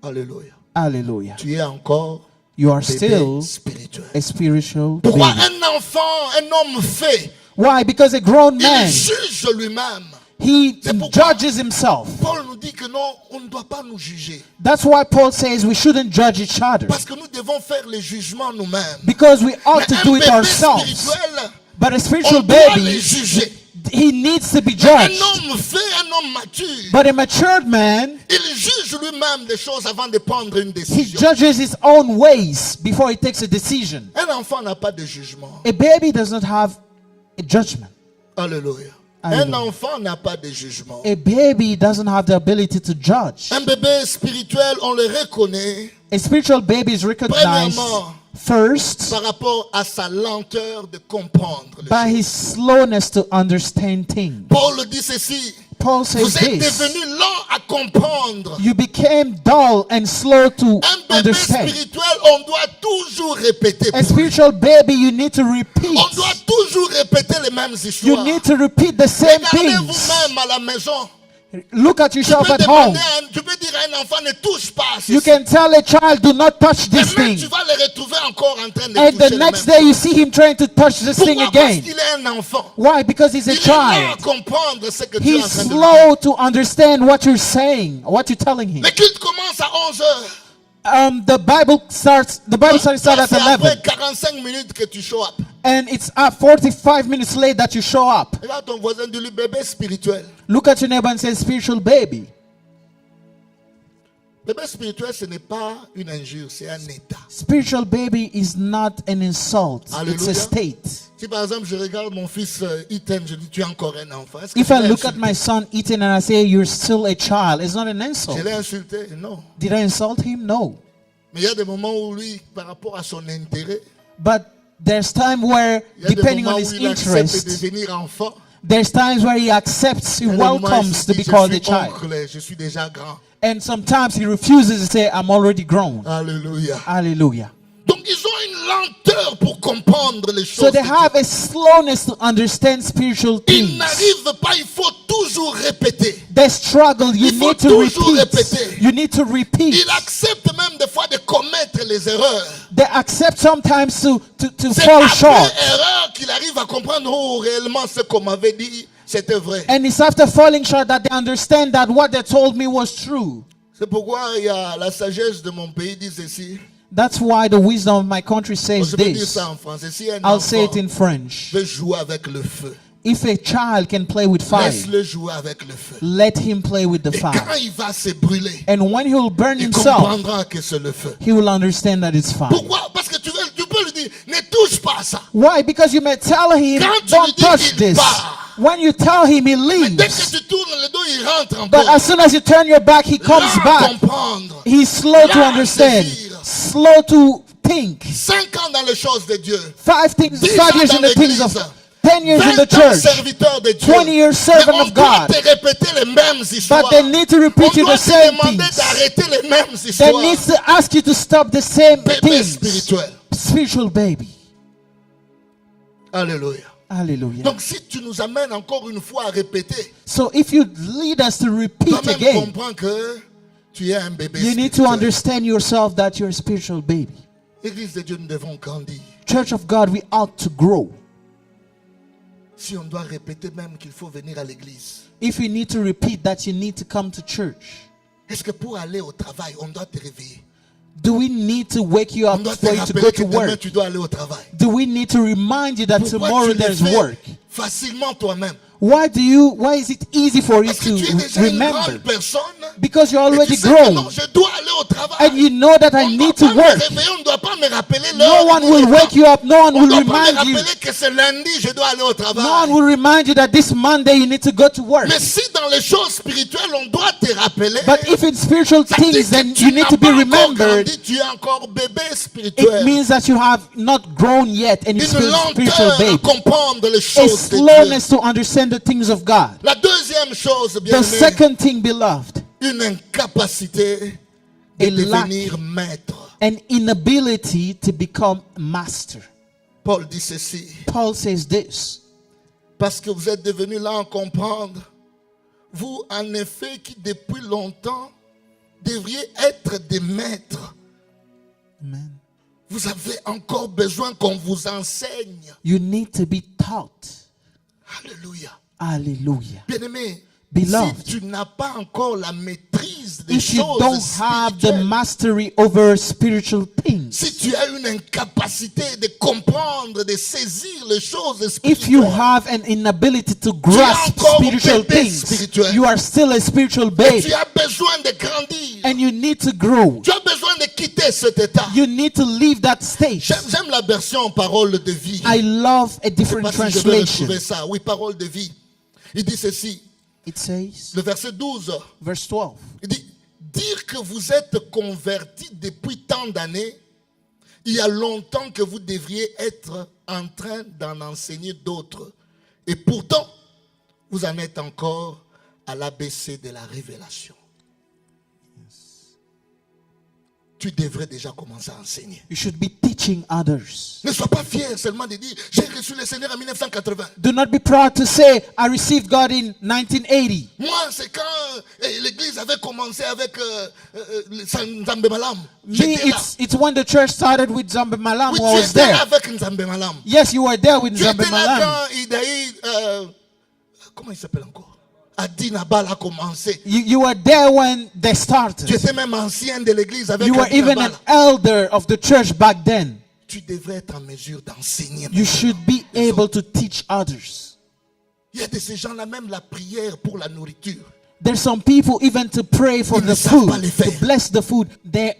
Alléluia. Hallelujah. Tu es encore You are bébé still spirituel. a spiritual Pourquoi baby. un enfant, un homme fait, Why? Because a grown il man, juge lui-même. he C'est pourquoi judges himself. Paul nous dit que non, on ne doit pas nous juger. That's why Paul says we shouldn't judge each other. Parce que nous devons faire les jugements nous-mêmes. Because we ought Mais to do un it bébé ourselves. spirituel, But a on spiritual doit les baby, juger. he needs to be Un judged. homme fait, un homme mature, But a matured man, il juge lui-même les choses avant de prendre une he décision. judges his own ways before he takes a decision. Un enfant n'a pas de jugement. A baby does not have a judgment. Alléluia. Alléluia. Un enfant n'a pas de jugement. A baby doesn't have the ability to judge. Un bébé spirituel, on le reconnaît A spiritual baby is recognized Premièrement, first par rapport à sa lenteur de comprendre les by choses. his slowness to understand things. Paul dit ceci. Paul says Vous êtes this: devenu lent à comprendre. you became dull and slow to Un bébé understand. spirituel, on doit toujours répéter. A spiritual baby, you need to repeat. On doit toujours répéter les mêmes You histoires. need to repeat the same Regardez things. vous-même à la maison. Look at Tu yourself peux, at home. tu peux dire à un enfant ne touche pas à ceci. You can tell a child, do not touch this Demain, thing. tu vas le retrouver encore en train de And toucher the les next mêmes day you choses. see him trying to touch this thing Pourquoi? Parce again. qu'il est un enfant. Why? Because he's a Il est lent à child. comprendre ce que tu es en He's train de dire. slow to understand what you're saying, what you're telling him. Le culte commence à 11h. The Bible starts at C'est après 11, 45 minutes que tu show up. and it's 45 minutes late that you show up. Regarde ton voisin, dis-lui bébé spirituel. Look at your neighbor and say, spiritual baby. Bébé spirituel, ce n'est pas une injure, c'est un état. Spiritual baby is not an insult. It's Hallelujah. a state. Si par exemple je regarde mon fils Ethan, je dis tu es encore un enfant. Est-ce que If je I l'ai look at insulté? my son Ethan and I say, you're still a child, it's not an insult. Je l'ai insulté? Non. Did I insult him? No. Mais il y a des moments où lui, par rapport à son intérêt, But there's time where, il y a des depending moments on où his il accepte de interest, devenir enfant. there's times where he accepts, he Il y a des moments où il welcomes se to dit, be called je a suis child. oncle, je suis déjà grand. And sometimes he refuses to say, I'm already grown. Alléluia. Hallelujah. Donc ils ont une lenteur pour comprendre les choses. So they de Dieu. have a slowness to understand spiritual Ils things. n'arrivent pas, il faut toujours répéter. They struggle, you Il faut need to toujours repeat. répéter. You need to repeat. Ils acceptent même des fois de commettre les erreurs. They accept sometimes to C'est fall après short. erreur qu'il arrive à comprendre, oh, réellement ce qu'on m'avait dit, c'était vrai. And it's after falling short that they understand that what they told me was true. C'est pourquoi il y a la sagesse de mon pays dit ceci. That's why the wisdom of my country says Je peux dire this. ça en français. Si un I'll say enfant it in French. veut jouer avec le feu, If a child can play with fire, laisse-le jouer avec le feu. let him play with the Et quand fire. il va se brûler, And when he will burn il himself, comprendra que c'est le feu. he will understand that it's fire. Pourquoi? Parce que tu peux lui dire, ne touche pas à ça. Why? Because you may tell him, Quand tu lui don't dis touch qu'il this. part, When you tell him, he Mais dès que leaves. tu tournes le dos, il rentre But encore. as soon as you turn your back, he comes Là, back. comprendre. He's slow to Là, understand, saisir. slow to think. 5 ans dans les choses de Dieu. 5 10 years ans in dans the things l'église. of 10 years in 20 the ans church. serviteur de Dieu. 20 years servant Mais on of doit God. te répéter les mêmes histoires. But they need to On repeat you doit the te same demander things. d'arrêter les mêmes They histoires. need to ask you to stop the same Bébé things. spirituel. Spiritual baby. Alléluia. Hallelujah. Donc si tu nous amènes encore une fois à répéter, So if you lead us to repeat toi-même again, comprends que tu es un bébé you need to spirituel. understand yourself that you're a spiritual baby. Église de Dieu, nous devons grandir. Church of God, we ought to grow. Si on doit répéter même qu'il faut venir à l'église, If you need to repeat that you need to come to church, est-ce que pour aller au travail, on doit te réveiller? do we need to wake you On up doit te for you to go rappeler to que demain work? tu dois aller au travail. Do we need to remind you that Pourquoi tomorrow tu le there's fais work? facilement toi-même? Why is it easy for you Parce que tu es to déjà une remember? grande personne. Because you're Et tu already sais que grown. non, je dois aller au travail. And you know that I On ne need doit to pas me work. réveiller, on ne doit pas me rappeler No l'heure. one will wake you up. No one On will ne doit pas me remind you. rappeler que c'est lundi, je dois aller au travail. No one will remind you that this Monday you need to go to work. Mais si dans les choses spirituelles, on doit te rappeler, But if in spiritual ça dit things, que then tu you n'as need to be pas encore remembered. grandi, tu es encore bébé It spirituel. means that you have not grown yet and you're Une still a spiritual lenteur à baby. comprendre les A choses de Dieu. slowness to understand the things of God. La deuxième chose, bien The aimé, second thing, beloved, une incapacité de A lack. devenir maître. an inability to become master. Paul dit ceci, Paul says this. parce que vous êtes devenus là à comprendre, vous en effet qui depuis longtemps devriez être des maîtres, Amen. vous avez encore besoin qu'on vous enseigne. You need to be taught. Alléluia. Hallelujah. Bien-aimé, Beloved, si tu n'as pas encore la maîtrise des if you choses don't have the spirituelles, mastery over spiritual things, si tu as une incapacité de comprendre, de saisir les choses if you spirituelles, have an inability to grasp encore spiritual bébé things, spirituel. you are still a spiritual et baby tu as besoin de grandir, and you need to grow. tu as besoin de quitter cet état. You need to leave that state. J'aime la version parole de vie. I love a Je sais different pas si je vais translation. retrouver ça. Oui, parole de vie. Il dit ceci, It says, le verset 12. verse 12, Il dit, dire que vous êtes convertis depuis tant d'années, il y a longtemps que vous devriez être en train d'en enseigner d'autres. Et pourtant, vous en êtes encore à l'ABC de la révélation. Tu devrais déjà commencer à enseigner. you should be teaching others. Ne sois pas fier seulement de dire, j'ai reçu le Seigneur en 1980. Do not be proud to say, I received God in 1980. Moi, c'est quand l'église avait commencé avec Nzambe Malam. Me, J'étais là. it's when the church started with Zambe Malam Oui, who I tu was étais là there. avec Nzambe Malam. Yes, you were there with Tu Zambe étais là Malam. quand Idaï, comment il s'appelle encore? Adina Bal a commencé. You were there when they Tu started. étais même ancien de l'église avec You were Adina even Bal. an elder of the church back then. Tu devrais être en mesure d'enseigner. You should be able to teach others. Il y a de ces gens-là, même la prière pour la nourriture. There's some people, even to pray for Ils ne the savent pas food, le faire. to bless the food, they're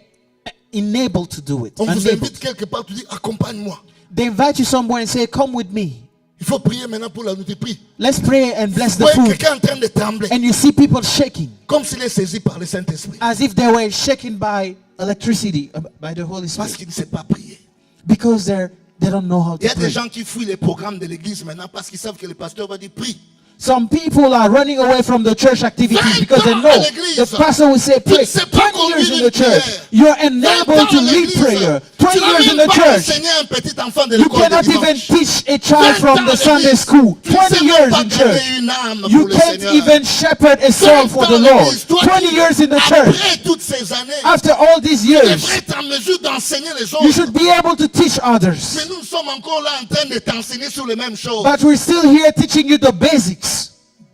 enabled to do it. On vous Unable. invite quelque part, tu dis, accompagne-moi. They invite you somewhere and say, come with me. Il faut prier maintenant pour la nourriture. Prie. Let's pray and bless the Ouais, food. quelqu'un est en train de trembler. And you see people shaking Comme s'il est saisi par le Saint-Esprit. as if they were shaken by electricity, by the Holy Parce Spirit, qu'il ne sait pas prier. because they don't know how Il y to a des pray. gens qui fuient les programmes de l'église maintenant parce qu'ils savent que le pasteur va dire prie. Some people are running away from the church activities because they 20 know ans à l'église. the pastor will say, Tu ne pray. sais pas 20 years conduire in une the church. prière. You're 20 unable ans to à lead l'église. prayer. Tu 20 n'as years in même the pas church. enseigné un petit enfant de You l'école de cannot even dimanche. teach a child 20 from ans the à Sunday l'église. school. Tu ne 20 sais même years pas in gagner church. une âme You pour le can't Seigneur. even shepherd a soul 20 for ans the à Lord. l'église. Toi 20 qui, years in the church. après toutes ces années, After all these tu years, devrais être en mesure d'enseigner les you autres. should be able to teach Mais others. nous sommes encore là en train de t'enseigner sur les mêmes choses. But we're still here teaching you the basics.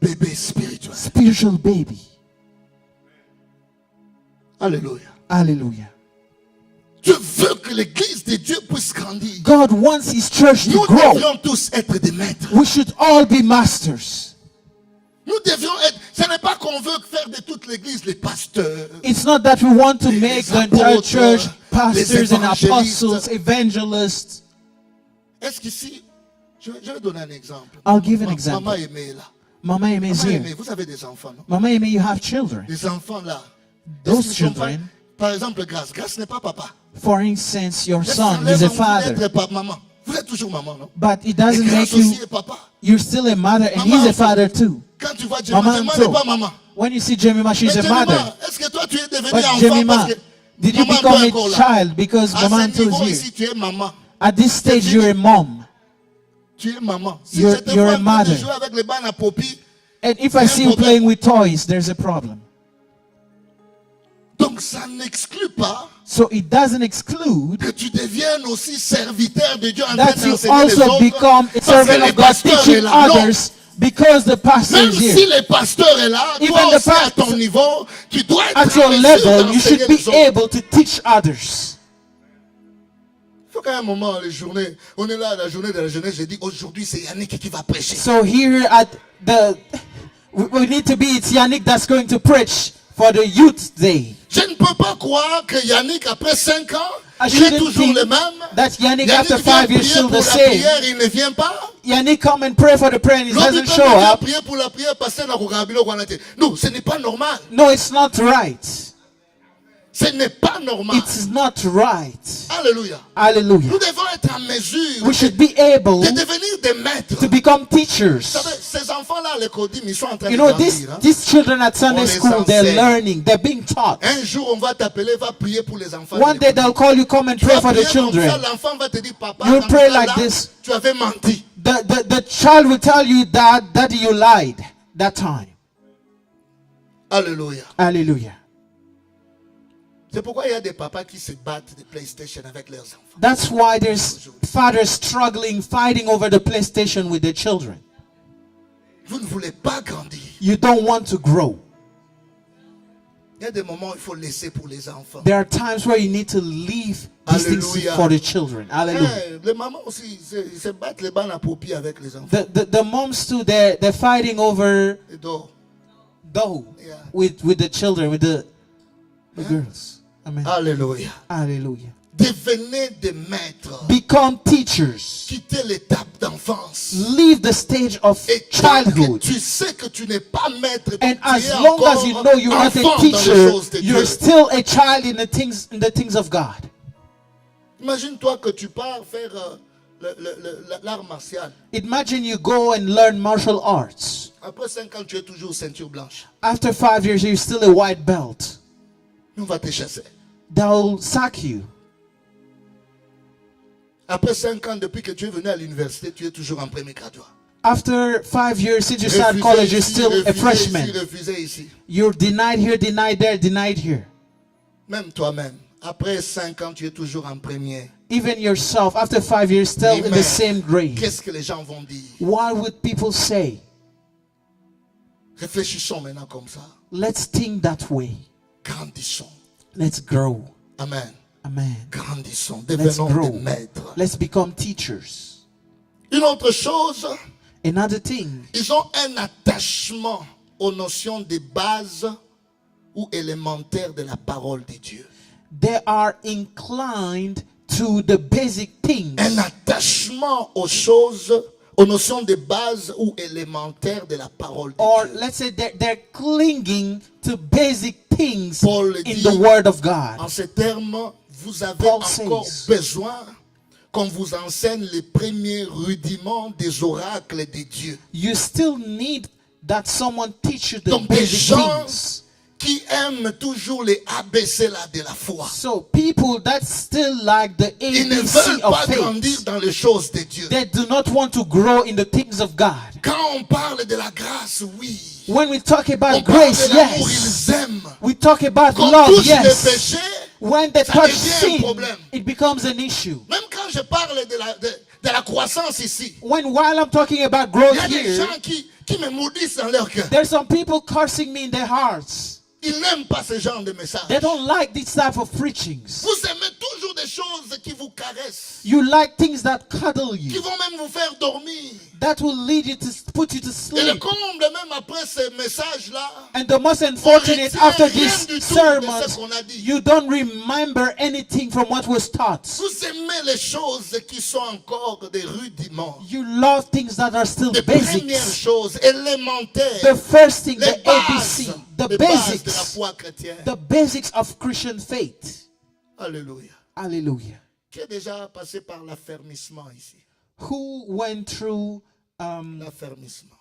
Bébé spirituel. Spiritual baby. Alléluia. Hallelujah. Dieu veut que l'église de Dieu puisse grandir. God wants his church to Nous grow. devrions tous être des maîtres. We should all be masters. Nous devions être. Ce n'est pas qu'on veut faire de toute l'église les pasteurs. It's not that we want to make the entire apôtres, church les pastors and évangélistes. apostles, evangelists. Est-ce qu'ici, je vais donner un exemple. I'll give an example. Maman Aimée est là. Mama Eme is Maman here. Aimée, vous avez des enfants, non? Mama Eme, you have children. Des enfants là. Those Est-ce qu'ils sont children, pas- Par exemple, Grâce. Grâce n'est pas papa. for instance, your Est-ce son que ça is a enlève father, d'être pas maman. Vous êtes toujours maman, non? but it Et doesn't Grâce make you, aussi est papa. you're still a mother and Maman, he's a father too. Quand tu vois Jemima, Mama Jemima too. n'est pas maman. When you see Jemima, she's Mais a Jemima, mother. est-ce que toi tu es devenu But enfant Jemima, parce que did you maman become toi encore a là? child because À Mama ce Too niveau is ici, here? tu es maman. At this stage, you're a mom. Tu es maman. Si You're- je te you're vois a en train de mother. jouer avec les bannes à Poppy, And if I see you playing with toys, there's a problem. donc ça n'exclut pas So it doesn't exclude que tu deviennes aussi serviteur de Dieu en train that you d'enseigner les also autres. become a Parce que servant le of God, pasteur est teaching là. Non. others because the pastor Même is si here. le pasteur est là, Even toi the aussi à pastor- ton niveau, tu dois être At en your mesure level, you should d'enseigner be les autres. able to teach others. Il faut qu'à un moment, les journées, on est là à la journée de la jeunesse, j'ai dit aujourd'hui c'est Yannick qui va prêcher. So here at the, we need to be, it's Yannick that's going to preach for the Youth Day. Je ne peux pas croire que Yannick, après 5 ans, I il est shouldn't toujours think le même. that Yannick after vient 5 years prier still pour the la same. prière, il ne vient pas. Yannick come and pray for the prayer and he L'autre doesn't temps, show il vient up. prier pour la prière, passer dans le Rwanda. Non, ce n'est pas normal. No, it's not right. Ce n'est pas normal. It's not right. Alléluia. Hallelujah. Nous devons être en mesure We should be able de devenir des maîtres. to become Vous teachers. savez, ces enfants-là à l'école, ils sont en train You de know, grandir. Hein. these children at Sunday On les school, they're enseigne. learning, they're being taught. Un jour, on va t'appeler, va prier pour les enfants. One de day l'école. they'll call you, come and Tu pray vas for the prier comme ça, children. l'enfant va te dire, papa, You'll dans pray ce cas-là, like this. tu avais menti. The child will tell you that you lied that time. Alléluia. Hallelujah. C'est pourquoi il y a des papas qui se battent de PlayStation avec leurs enfants. That's why there's fathers struggling, fighting over the PlayStation with their children. Vous ne voulez pas grandir. You don't want to grow. Il y a des moments où il faut laisser pour les enfants. There are times where you need to leave these things Hallelujah. for the children. Hallelujah. Les mamans aussi, ils se battent les balles à paupières avec les enfants. The moms too, they're fighting over Et donc, dough Yeah. with the children, with the girls. Amen. alléluia. Hallelujah. Devenez des maîtres. Become teachers. Quittez l'étape d'enfance. Leave the stage of Et tant que childhood. tu sais que tu n'es pas maître, donc And tu as es long encore as you know you're not enfant a dans les teacher, choses de you're Dieu. still a child in the things of God. Imagine-toi que tu pars faire l'art martial. Imagine you go and learn martial arts. Après 5 ans, tu es toujours ceinture blanche. After 5 years, you're still a white belt. On va te chasser. They'll sack you. Après 5 ans, depuis que tu es venu à l'université, tu es toujours en premier graduat. After 5 years since you started Refusé college, you're ici, still a refusé freshman. ici, refusé ici. You're denied here, denied there, denied here. Même toi-même, après 5 ans, tu es toujours en premier. Even yourself, after 5 years, still in Amen. the same grade. Qu'est-ce que les gens vont dire? What would people say? Réfléchissons maintenant comme ça. Let's think that way. Grandissons. Let's grow. Amen. Amen. Grandissons. Let's Devenons grow. des maîtres. Let's become teachers. Une autre chose, Another thing, ils ont un attachement aux notions de base ou élémentaires de la parole de Dieu. they are inclined to the basic things. Un attachement aux choses, aux notions de base ou élémentaires de la parole de Or Dieu. let's say they're clinging to basic things Paul in dit, the Word of God. En ces termes, vous avez Paul encore says, besoin qu'on vous enseigne les premiers rudiments des oracles de Dieu. You still need that someone teach you the Donc des basic gens things. qui aiment toujours les ABC là de la foi. So people that still like the Ils ne ABC veulent of pas grandir faith, dans les choses de Dieu. they do not want to grow in the things of God. Quand on parle de la grâce, oui. When we talk On about parle grace, de l'amour, yes. ils aiment. We talk about Quand on love, touche les yes. péchés, When they ça touch devient un sin, problème. it becomes an issue. Même quand je parle de la croissance ici, While I'm talking about il growth y a des here, gens qui me maudissent dans leur cœur. there's some people cursing me in their hearts. Ils n'aiment pas ce genre de message. They don't like this type of preachings. Vous aimez toujours des choses qui vous caressent, You like things that cuddle qui you, vont même vous faire dormir. that will lead you to put you to Et le sleep. comble, même après ces messages-là, And the most unfortunate, retient after rien this du tout de ce sermon, qu'on a dit. you don't remember anything from what was taught. Vous aimez les choses qui sont encore des rudiments. You love things that are still Les premières basics. choses élémentaires. The first thing, Les the bases, ABC, the les bases de la basics, foi chrétienne. the basics of Christian faith. Alléluia. Hallelujah. Qui est déjà passé par l'affermissement ici? Who went through L'affermissement.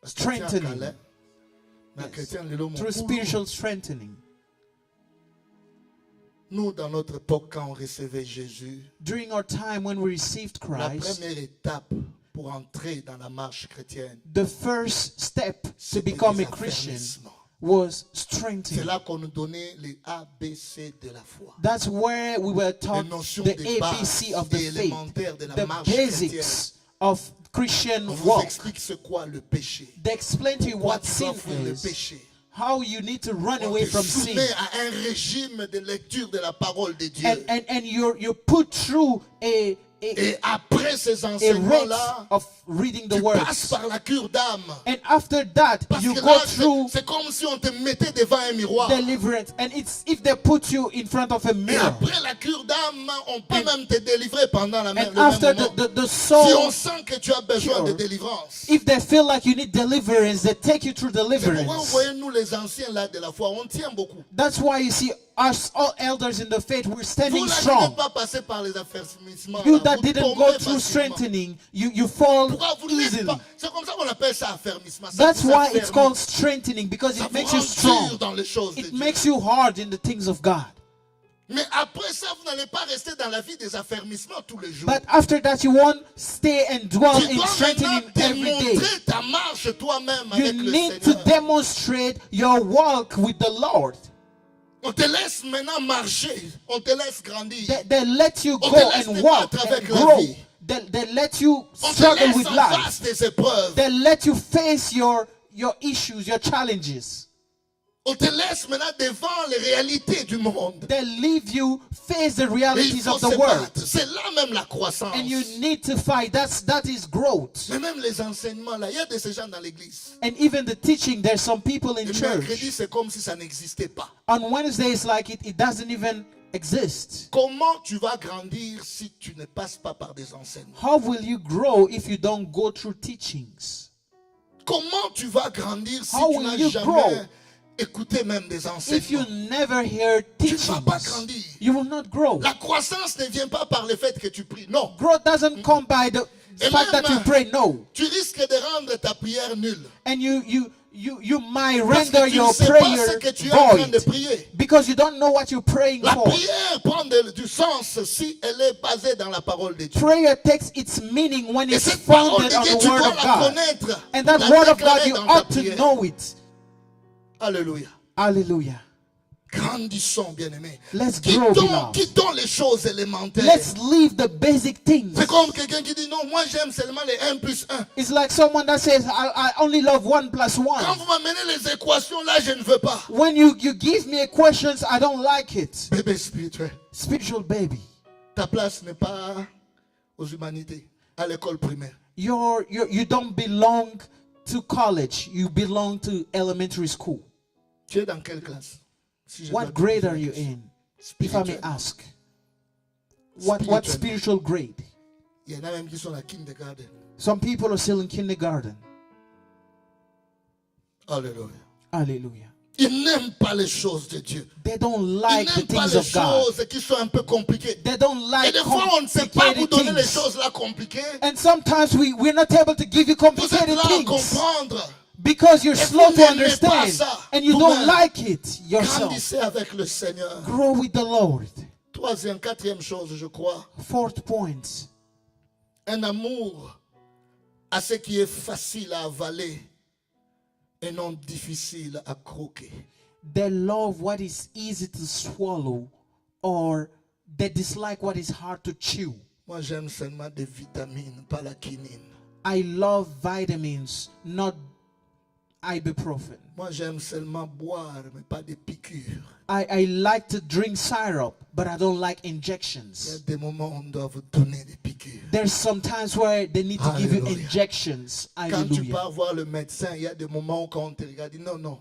strengthening, through Through spiritual strengthening? Nous, dans notre époque, quand on recevait Jésus, During our time when we received la Christ, première étape pour entrer dans la marche chrétienne, the first step to c'était become les a Christian affermissements. was C'est strengthening. là qu'on nous donnait les ABC de la foi. That's where we were taught Les notions the de base ABC of the et faith, élémentaires de la the marche chrétienne. basics of Christian On vous walk. explique c'est quoi le péché. They explain to you Pourquoi what tu dois sin fuir le is, péché. how you need to run On away te from sin, soumet à un régime de lecture de la parole de Dieu. and you're put through a Et après ces rate enseignements-là, of reading the tu words. passes par la cure d'âme. And after that, Parce you que go là, through c'est comme si on te mettait devant un miroir. deliverance. And it's if they put you in front of a Et mirror. après la cure d'âme, on peut même te délivrer pendant le même And after moment. the Si on soul, sent que tu as besoin de cure, délivrance. if they feel like you need deliverance, they take you through C'est pourquoi vous deliverance. voyez, nous les anciens là de la foi, on tient beaucoup. That's why you see us, all elders in the faith, we're Vous standing là qui strong. n'êtes pas passé par les affermissements, You là, that vous didn't tombez go through facilement. strengthening, you fall Pourquoi vous n'êtes easily. pas? C'est comme ça qu'on appelle ça affermissement. Ça That's vous why it's affermit. called strengthening, because Ça it vous makes you rend dur strong. dans les choses de It Dieu. makes you hard in the things of God. Mais après ça, vous n'allez pas rester dans la vie des affermissements tous les jours. But after that, you won't stay and dwell Tu in dois strengthening maintenant every day. démontrer ta marche toi-même You avec le need to Seigneur. demonstrate your walk with the Lord. On te laisse maintenant marcher. On te laisse grandir. They let you On go te laisse and te walk battre and avec la grow. vie. They let you On te struggle laisse with en life. face des épreuves. They let you face your your issues, your challenges. On te laisse maintenant devant les réalités du monde. They leave you face the Et il realities faut of the se world. battre. C'est là même la croissance. And you need to fight. That is growth. Mais même les enseignements, là, il y a de ces gens dans l'église. And even the teaching, there's some people in Le mercredi, church. c'est comme si ça n'existait pas. On Wednesday, it's like it doesn't even exist. Comment tu vas grandir si tu ne passes pas par des enseignements? How will you grow if you don't go through teachings? Comment tu vas grandir si How tu will n'as you jamais grow? écouté même des If you enseignements? never hear Tu ne vas pas teachings, grandir. you will not grow. La croissance ne vient pas par le fait que tu pries. Non. Growth doesn't come by the Et fact that you même, pray. No. Tu risques de rendre ta prière nulle. And you might Parce que render tu ne your sais pas ce prayer que tu es en train de void prier. because you don't know what you're praying La for. prière prend du sens si elle est basée dans la parole de Dieu. Prayer takes its meaning when Et it's cette parole founded de on Dieu, the tu word dois of la God. connaître. And that la word of God, déclarer you dans ta ought to prière. know it. Alléluia. Hallelujah. Grandissons, bien-aimés. Let's grow, beloved. Quittons les choses élémentaires. Let's leave the basic things. C'est comme quelqu'un qui dit non, moi j'aime seulement les 1 plus 1. It's like someone that says, I only love 1 plus 1. Quand vous m'amenez les équations, là je ne veux pas. When you give me equations, I don't like it. Bébé spirituel, Spiritual baby. ta place n'est pas aux humanités, à l'école primaire. You don't belong to college. You belong to elementary school. Tu es dans quelle classe? Si je dois What te grade poser are la you question. in? If I may ask. What spiritual grade? Il y en a même qui sont à kindergarten. Some people are still in kindergarten. Alléluia. Hallelujah. Ils n'aiment pas les choses de Dieu. They don't Ils like the n'aiment pas things les of God. choses qui sont un peu compliquées. They don't Et like des fois, on ne sait pas vous complicated donner les things. choses là compliquées. And sometimes we're not able to give you Vous êtes complicated là à things comprendre. because you're Et slow vous to n'aimez pas understand ça and you vous-même. don't like it yourself. Grandissez avec le Seigneur. Grow with the Lord. Troisième, quatrième chose, je crois. Fourth point. Un amour à ce qui est facile à avaler et non difficile à croquer. They love what is easy to swallow or they dislike what is hard to chew. Moi, j'aime seulement des vitamines, pas la quinine. I love vitamins, not ibuprofen. Moi, j'aime seulement boire, mais pas des piqûres. I like to drink syrup, but I don't like Il y a injections. des moments où on doit vous donner des piqûres. There's some times where they need to give you Hallelujah. injections. Quand tu Hallelujah. pars voir le médecin, il y a des moments où quand on te regarde, il dit non, non.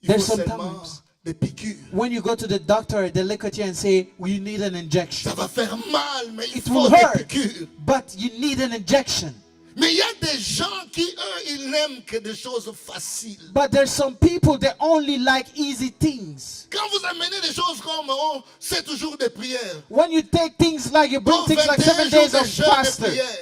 Il There's faut some seulement times- des piqûres. When you go to the doctor, they look at you and say, well, you need an injection. Ça va faire mal, mais il It faut will des hurt, piqûres. but you need an injection. Mais il y a des gens qui, eux, ils n'aiment que des choses faciles. But there's some people that only like easy things. Quand vous amenez des choses comme, oh, c'est toujours des prières. When you take things like, you bring Oh, things like 21 7 days jours de of jeûne et fasting, prière.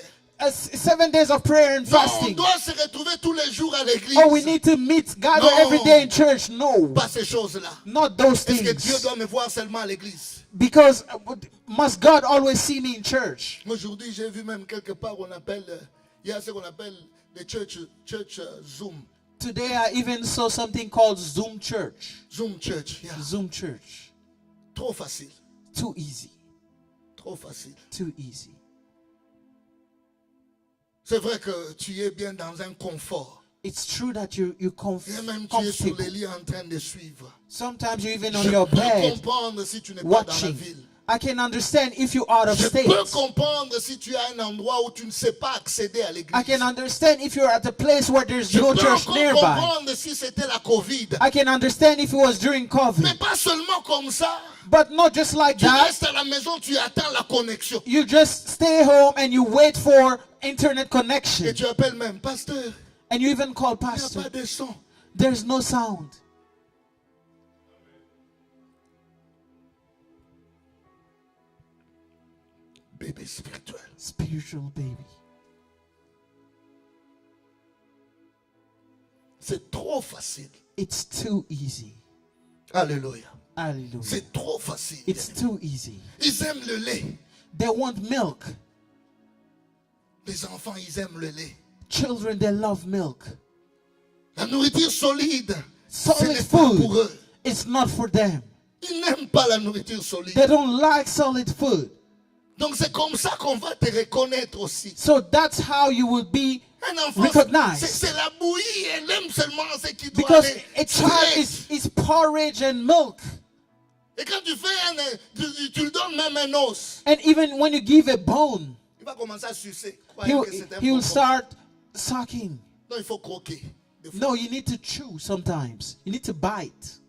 7 days of prayer and Non, on fasting. doit se retrouver tous les jours à l'église. Oh, we need to meet, gather No. every day in church. No, Pas ces choses-là. not those Est-ce que Dieu things. doit me voir seulement à l'église? Because must God always see me in church? Aujourd'hui, j'ai vu même quelque part, on appelle, il y a ce qu'on appelle des church Zoom. Today I even saw something called Zoom Church. Zoom Church. Yeah. Zoom Church. Trop facile. Too easy. Trop facile. Too easy. C'est vrai que tu es bien dans un confort. It's true that you Et même tu es sur comfortable. les lits en train de suivre. Sometimes you're even on Je your peux bed comprendre si tu n'es pas dans la watching. ville. I can understand if you're out of Je state. peux comprendre si tu as un endroit où tu ne sais pas accéder à l'église. I can understand if you're at a place where there's Je no peux church encore nearby. comprendre si c'était la Covid. I can understand if it was during Mais COVID. pas seulement comme ça. But not just like Tu that. restes à la maison, tu attends la connexion. You just stay home and you wait for internet Et connection. tu appelles même, pasteur, And you even call il n'y a pastor. pas de son. There's no sound. Bébé spirituel. Spiritual baby. C'est trop facile. It's too easy. Alléluia. Hallelujah. C'est trop facile. It's too easy. Ils aiment le lait. They want milk. Les enfants, ils aiment le lait. Children, they love milk. La nourriture solide, ce Solid n'est pas pour food. eux. It's not for them. Ils n'aiment pas la nourriture solide. They don't like solid food. Donc c'est comme ça qu'on va te reconnaître aussi. So that's how you will be Un enfant, recognized. c'est la bouillie, elle aime seulement ce qui doit Because aller a straight. child is porridge and milk. Et quand tu fais tu lui donnes même un os, And even when you give a bone, il va commencer à sucer. he will start sucking. Non, il faut croquer. Des fois. No, you need to chew sometimes. You need to bite.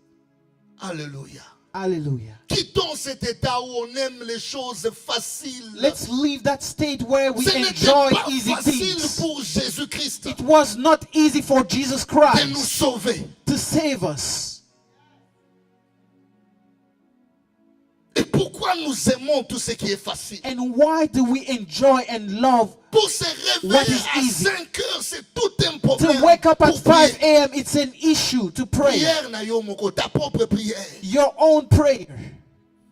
Alléluia. Hallelujah. Quittons cet état où on aime les choses faciles. Let's leave that state where we Ce n'était enjoy pas easy facile things. pour Jésus-Christ It was not easy for Jesus de nous Christ sauver. to save us. Et pourquoi nous aimons tout ce qui est facile? And why do we enjoy and love Pour se What réveiller is à easy? 5 heures, c'est tout un problème. to wake up at Pour 5 prier. a.m.? It's an issue to pray. Prière, Nayo Moko, ta propre prière. Your own prayer.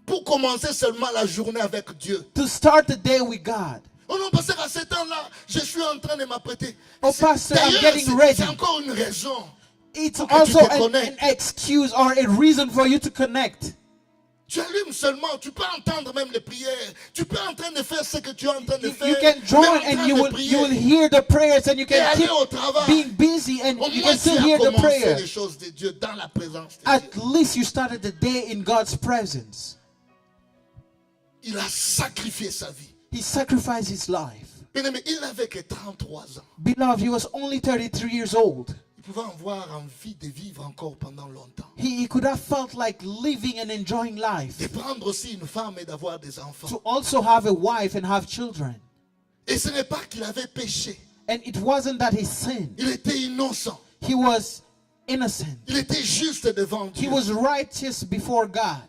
Pour commencer seulement la journée avec Dieu. To start the day with God. Oh non, parce qu'à ce temps-là, je suis en train de m'apprêter. Oh, C'est- Pastor, I'm d'ailleurs, getting c'est- ready. C'est encore une raison. It's Pour que also tu te an connectes. excuse or a reason for you to connect. Tu allumes seulement, tu peux entendre même les prières. Tu peux en train de faire ce que tu es en train de You faire. can join même en train and you de will prier. hear the prayers and you Et can aller keep au travail. being busy and Au you moins, can tu still as hear the commencé prayer. les choses de Dieu dans la présence de At Dieu. least you started the day in God's presence. Il a sacrifié sa vie. He sacrificed his life. Bien-aimé, il n'avait que 33 ans. Beloved, he was only 33 years old. Il pouvait avoir envie de vivre encore pendant longtemps. He could have felt like living and enjoying life. De prendre aussi une femme et d'avoir des enfants. To also have a wife and have children. Et ce n'est pas qu'il avait péché. And it wasn't that he sinned. Il était innocent. He was innocent. Il était juste devant He Dieu. was righteous before God.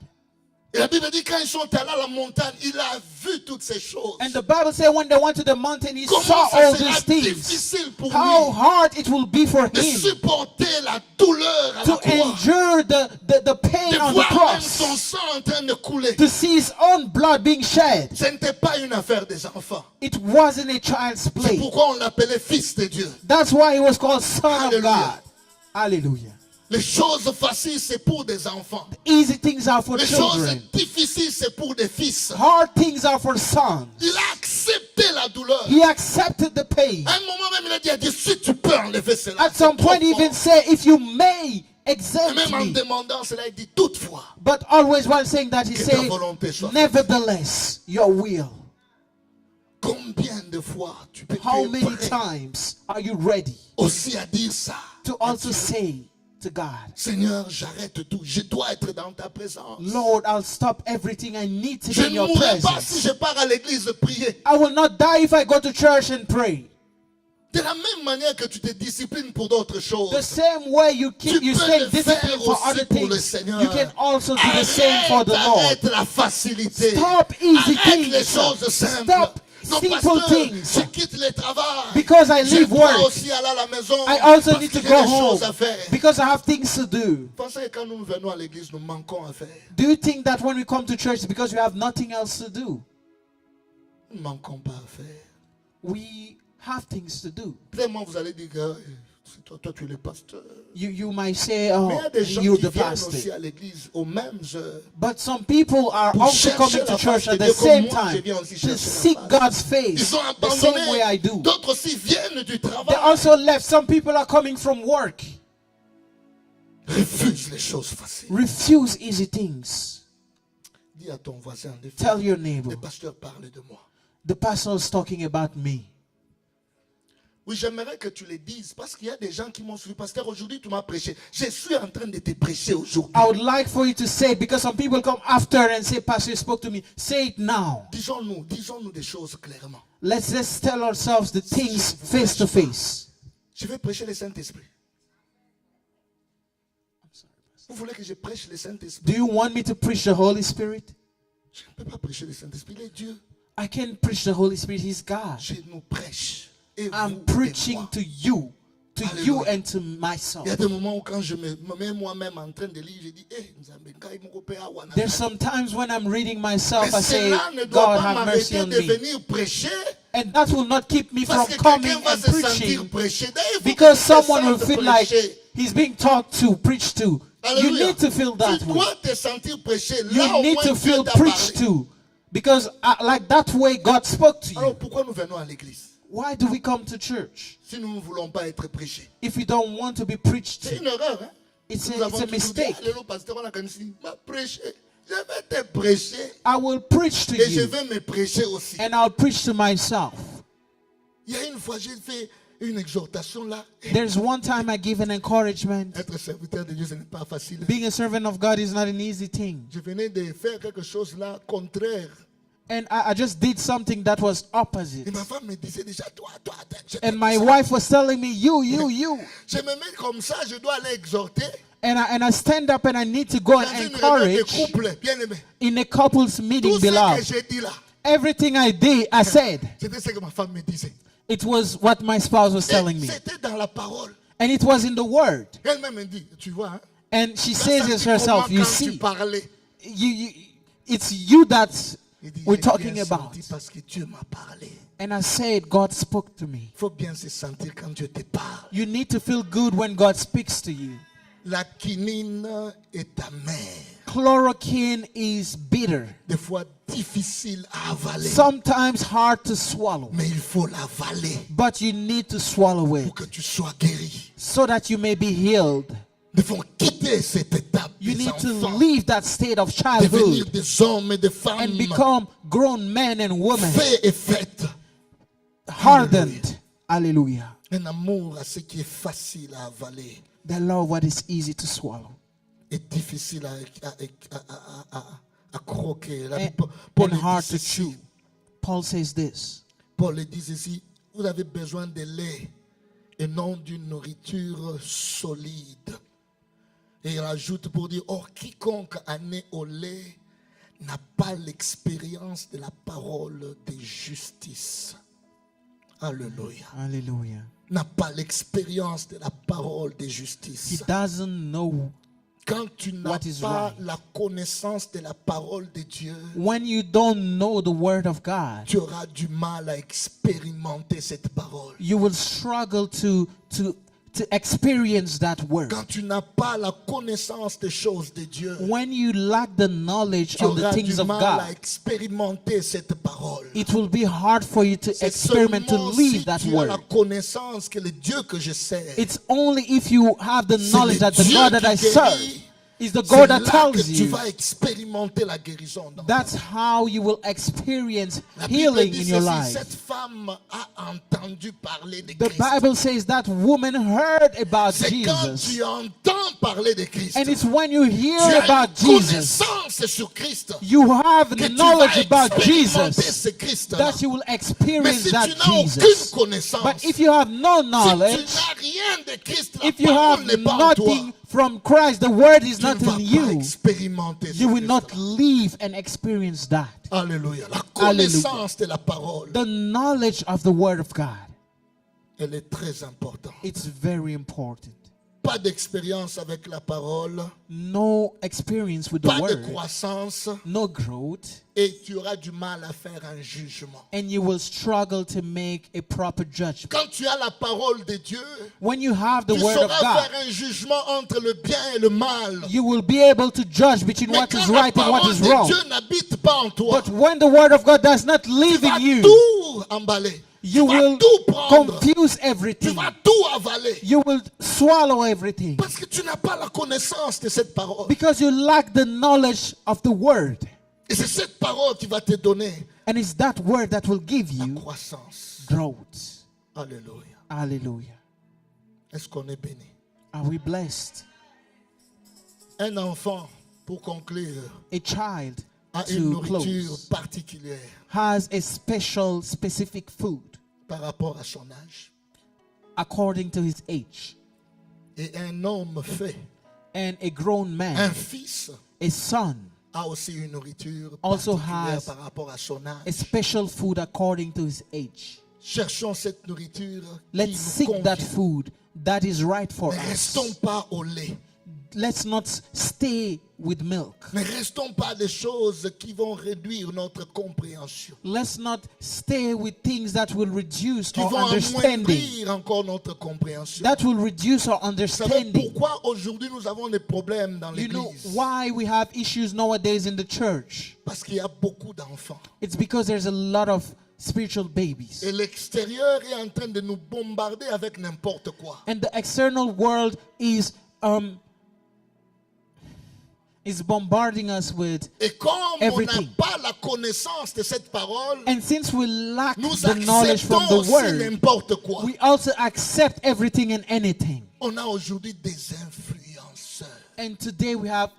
Et la Bible dit quand ils sont allés à la montagne, il a vu toutes ces choses. And the Bible says when they went to the mountain, he Comment saw ça all sera these things. difficile pour How lui hard it will be for de him supporter la douleur à la to croix. endure the pain De on the voir même son cross. sang en train de couler. To see his own blood being shed. Ce n'était pas une affaire des enfants. It wasn't a child's C'est play. pourquoi on l'appelait fils de Dieu. That's why he was called Son of Hallelujah. God. Hallelujah. Les choses faciles, c'est pour des enfants. Easy things are for Les choses children. difficiles, c'est pour des fils. Hard things are for sons. Il a accepté la douleur. He accepted the pain. À un moment même, il a dit, si tu peux enlever cela. At c'est some trop point, he fort. even said, if you may exempt Et même en me. demandant cela, il dit, toutefois, But always while saying that, he que ta said, volonté soit faite. nevertheless, your will. Combien de fois tu peux How être many prêt times are you ready aussi à dire ça? to also say to God, Seigneur, j'arrête tout. Je dois être dans ta présence. Lord, I'll stop everything. I need to Je be in ne your mourrai pas si presence. je pars à l'église prier. I will not die if I go to church and pray. De la même manière que tu te disciplines pour d'autres choses. The same way you Tu keep you peux stay le disciplined faire for aussi other pour le things, Seigneur. you can also do the same for the Lord. Arrête la facilité. Stop easy Arrête les things. choses simples. Stop Non, simple pasteur, things. je quitte le travail. Because I Je leave dois work. aussi aller à la maison. I also parce need to qu'il y go a des home choses à faire. because I have things to do. Pensez que quand nous venons à l'église, nous manquons à faire. Do you think that when we come to church, because we have nothing else to do? Nous ne manquons pas à faire. We have things to do. Peut-être vous allez dire que c'est toi tu es le pasteur. You might say, Mais oh, il y a des gens you're qui the viennent aussi pastor. à l'église aux mêmes heures. But some people are Pour also chercher coming la to face church de at Dieu the comme same moi, je time viens aussi to chercher la seek face. God's face Ils ont the same way I abandonné. do. D'autres aussi viennent du They travail. also left. Some people are coming from work. Refuse les choses faciles. Refuse easy things. Dis à ton voisin, Tell your neighbor, le pasteur parle de moi. the pastor is talking about me. Oui, j'aimerais que tu le dises parce qu'il y a des gens qui m'ont suivi. Pasteur, aujourd'hui tu m'as prêché. Je suis en train de te prêcher aujourd'hui. I would like for you to say it because some people come after and say, Pastor, you spoke to me. Say it now. Disons-nous des choses clairement. Let's tell ourselves the things face to face. Je vais prêcher le Saint-Esprit. Vous voulez que je prêche le Saint-Esprit? Do you want me to preach the Holy Spirit? Je ne peux pas prêcher le Saint-Esprit. Il est Dieu. I can't preach the Holy Spirit. He's God. Je nous prêche. Et I'm vous et preaching moi. to you Hallelujah. and to myself. Il y a des moments où quand je me mets moi-même en train de lire, je dis, There's some times when I'm reading myself, mais I say, cela ne doit God pas have mercy m'arrêter on de me. venir prêcher And that will not keep me from parce que coming quelqu'un va and se sentir preaching prêcher. D'ailleurs, il faut because que tu te someone will sentes feel like prêcher. he's being talked to, preached to. You Alléluia. need to feel that Tu way. dois te sentir prêcher là You au need moins to Dieu feel t'a preached parlé. to Because like that way God spoke to Alors you. pourquoi nous venons à l'église? Why do we come to church Si nous ne voulons pas être prêchés. if we don't want to be preached C'est to? une erreur. Hein? It's Nous a avons toujours dit, mistake. allez, le pasteur, on a quand même m'a prêché. Je vais te prêcher. I will preach to Et je you vais me prêcher aussi. and I'll preach to myself. Il y a une fois, j'ai fait une exhortation là. There's one time I give an encouragement. Être serviteur de Dieu, ce n'est pas facile. Being a servant of God is not an easy thing. Je venais de faire quelque chose là, contraire. And I just did something that was Et opposite. ma femme me disait déjà, toi. And my wife was telling me, you. Je me mets comme ça, je dois aller exhorter. And I stand up and I need to go Dans and une réunion de encourage couple, bien aimé. in a couple's meeting, Tout ce que beloved. j'ai dit là, Everything I did, I said. c'était ce que ma femme me disait. It was what my spouse was telling Et me. c'était dans la parole. And it was in the word. Elle-même me dit, tu vois, hein, And she j'ai says senti it herself, comment you quand tu see, parlais. it's you that Il dit, we're j'ai talking bien about. senti parce que Dieu m'a parlé. And I said, God spoke to me. Il faut bien se sentir quand Dieu te parle. You need to feel good when God speaks to you. La quinine est amère. Chloroquine is bitter, Des fois difficile à avaler. sometimes hard to swallow, Mais il faut l'avaler but you need to swallow it pour que tu sois guéri. so that you may be healed. Nous devons quitter cette étape You des need to enfants, leave that state of devenir childhood des hommes et des femmes and become grown men and women, faits et faites. hardened. Hallelujah. Un amour à ce qui est facile à avaler They love what is easy to swallow est difficile à croquer. La and, Bible- Paul and le hard dit to ceci. chew. Paul says this. Paul le dit ceci. Vous avez besoin de lait et non d'une nourriture solide. Et il ajoute pour dire, or quiconque est né au lait n'a pas l'expérience de la parole de justice. Alléluia. Hallelujah. N'a pas l'expérience de la parole de He justice. doesn't know. Quand tu n'as What is pas right. la connaissance de la parole de Dieu, When you don't know the word of God, tu auras du mal à expérimenter cette parole. you will struggle to experience that word. Quand tu n'as pas la connaissance des choses de Dieu, When you lack the knowledge tu on the auras things du of mal à God, expérimenter cette parole. it will be hard for you to C'est experiment, to seulement live si that tu as la word. connaissance que le Dieu que je sers, It's only if you have the c'est knowledge le that the Dieu God that qui I serve guérit. is the C'est God that là que tells tu you. vas expérimenter la guérison. dans That's how you will experience la Bible healing dit in your ceci, life. cette femme a entendu parler de The Christ. Bible says that woman heard about C'est quand Jesus. tu entends parler de Christ, And it's when you hear tu as about une Jesus, connaissance sur Christ, you have que tu knowledge vas about expérimenter Jesus, ce Christ-là. that you will Mais experience si that tu n'as aucune Jesus. connaissance, But if you have no si tu knowledge, n'as rien de Christ, la if you have parole n'est pas en toi, nothing from Christ, the word is tu ne not vas in pas you, expérimenter ce you will not Christ-là. live and experience that. Alléluia. La Hallelujah. connaissance de la parole, The knowledge of the word of God, elle est très importante. it's very important. Pas d'expérience avec la parole, No experience with the pas de word, croissance, no growth, et tu auras du mal à faire un jugement. and you will struggle to make a proper judgment. Quand tu as la parole de Dieu, When you have the tu word of sauras God, faire un jugement entre le bien et le mal. you will be able to judge between Mais what quand is la right and what parole is de wrong. Dieu n'habite pas en toi, But when the word of God does not tu live vas in you, tout emballer. you tu vas will tout prendre. confuse Tu everything. vas tout avaler. You will swallow everything Parce que tu n'as pas la connaissance de cette parole. because you lack the knowledge of the word. Et c'est cette parole qui va te donner And it's that word that will give la you croissance. growth. Alléluia. Hallelujah. Est-ce qu'on est béni? Are we blessed? Un enfant, pour conclure, A child, a une to nourriture close, particulière has a specific food par rapport à son âge. according to his age. Et un homme fait, And a grown un man, fils, a son, a aussi une nourriture also particulière has par rapport à son a âge. special food according to his age. Cherchons cette nourriture qui Let's nous seek that convient. food that is right for Ne us. restons pas au lait. Let's not stay with milk. Ne restons pas des choses qui vont réduire notre compréhension, Let's not stay with things that will reduce qui our vont understanding. amoindrir encore notre compréhension. That will reduce our Vous savez understanding. pourquoi aujourd'hui nous avons des problèmes dans You know l'église? why we have issues nowadays in the church? Parce qu'il y a beaucoup d'enfants. It's because there's a lot of spiritual babies. Et l'extérieur est en train de nous bombarder avec n'importe quoi. And the external world is bombarding us with Et comme on n'a everything. pas la connaissance de cette parole, And since we lack nous the knowledge from acceptons the aussi word, n'importe quoi. we also accept everything and anything. On a aujourd'hui des influenceurs. And today we have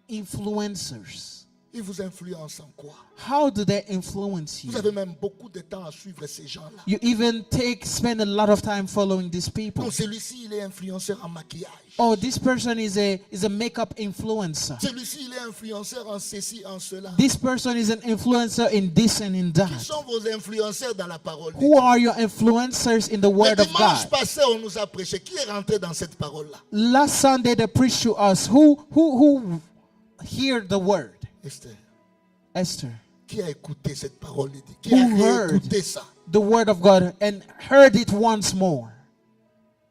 influencers. Ils vous influencent en quoi? How do they influence Vous you? avez même beaucoup de temps à suivre ces gens-là. You even spend a lot of time following these people. Non, celui-ci, il est influenceur en maquillage. Oh, this person is a makeup influencer. Celui-ci, il est influenceur en ceci, en cela. This person is an influencer in this and in Qui that. sont vos influenceurs dans la parole de Who Dieu? are your influencers in the Le word of dimanche God? passé, on nous a prêché. Qui est rentré dans cette parole-là? Last Sunday they preached to us. Who hear the word? Esther. Esther. Qui a écouté cette parole de Dieu? Qui Who a heard écouté ça? the word of God and heard it once more.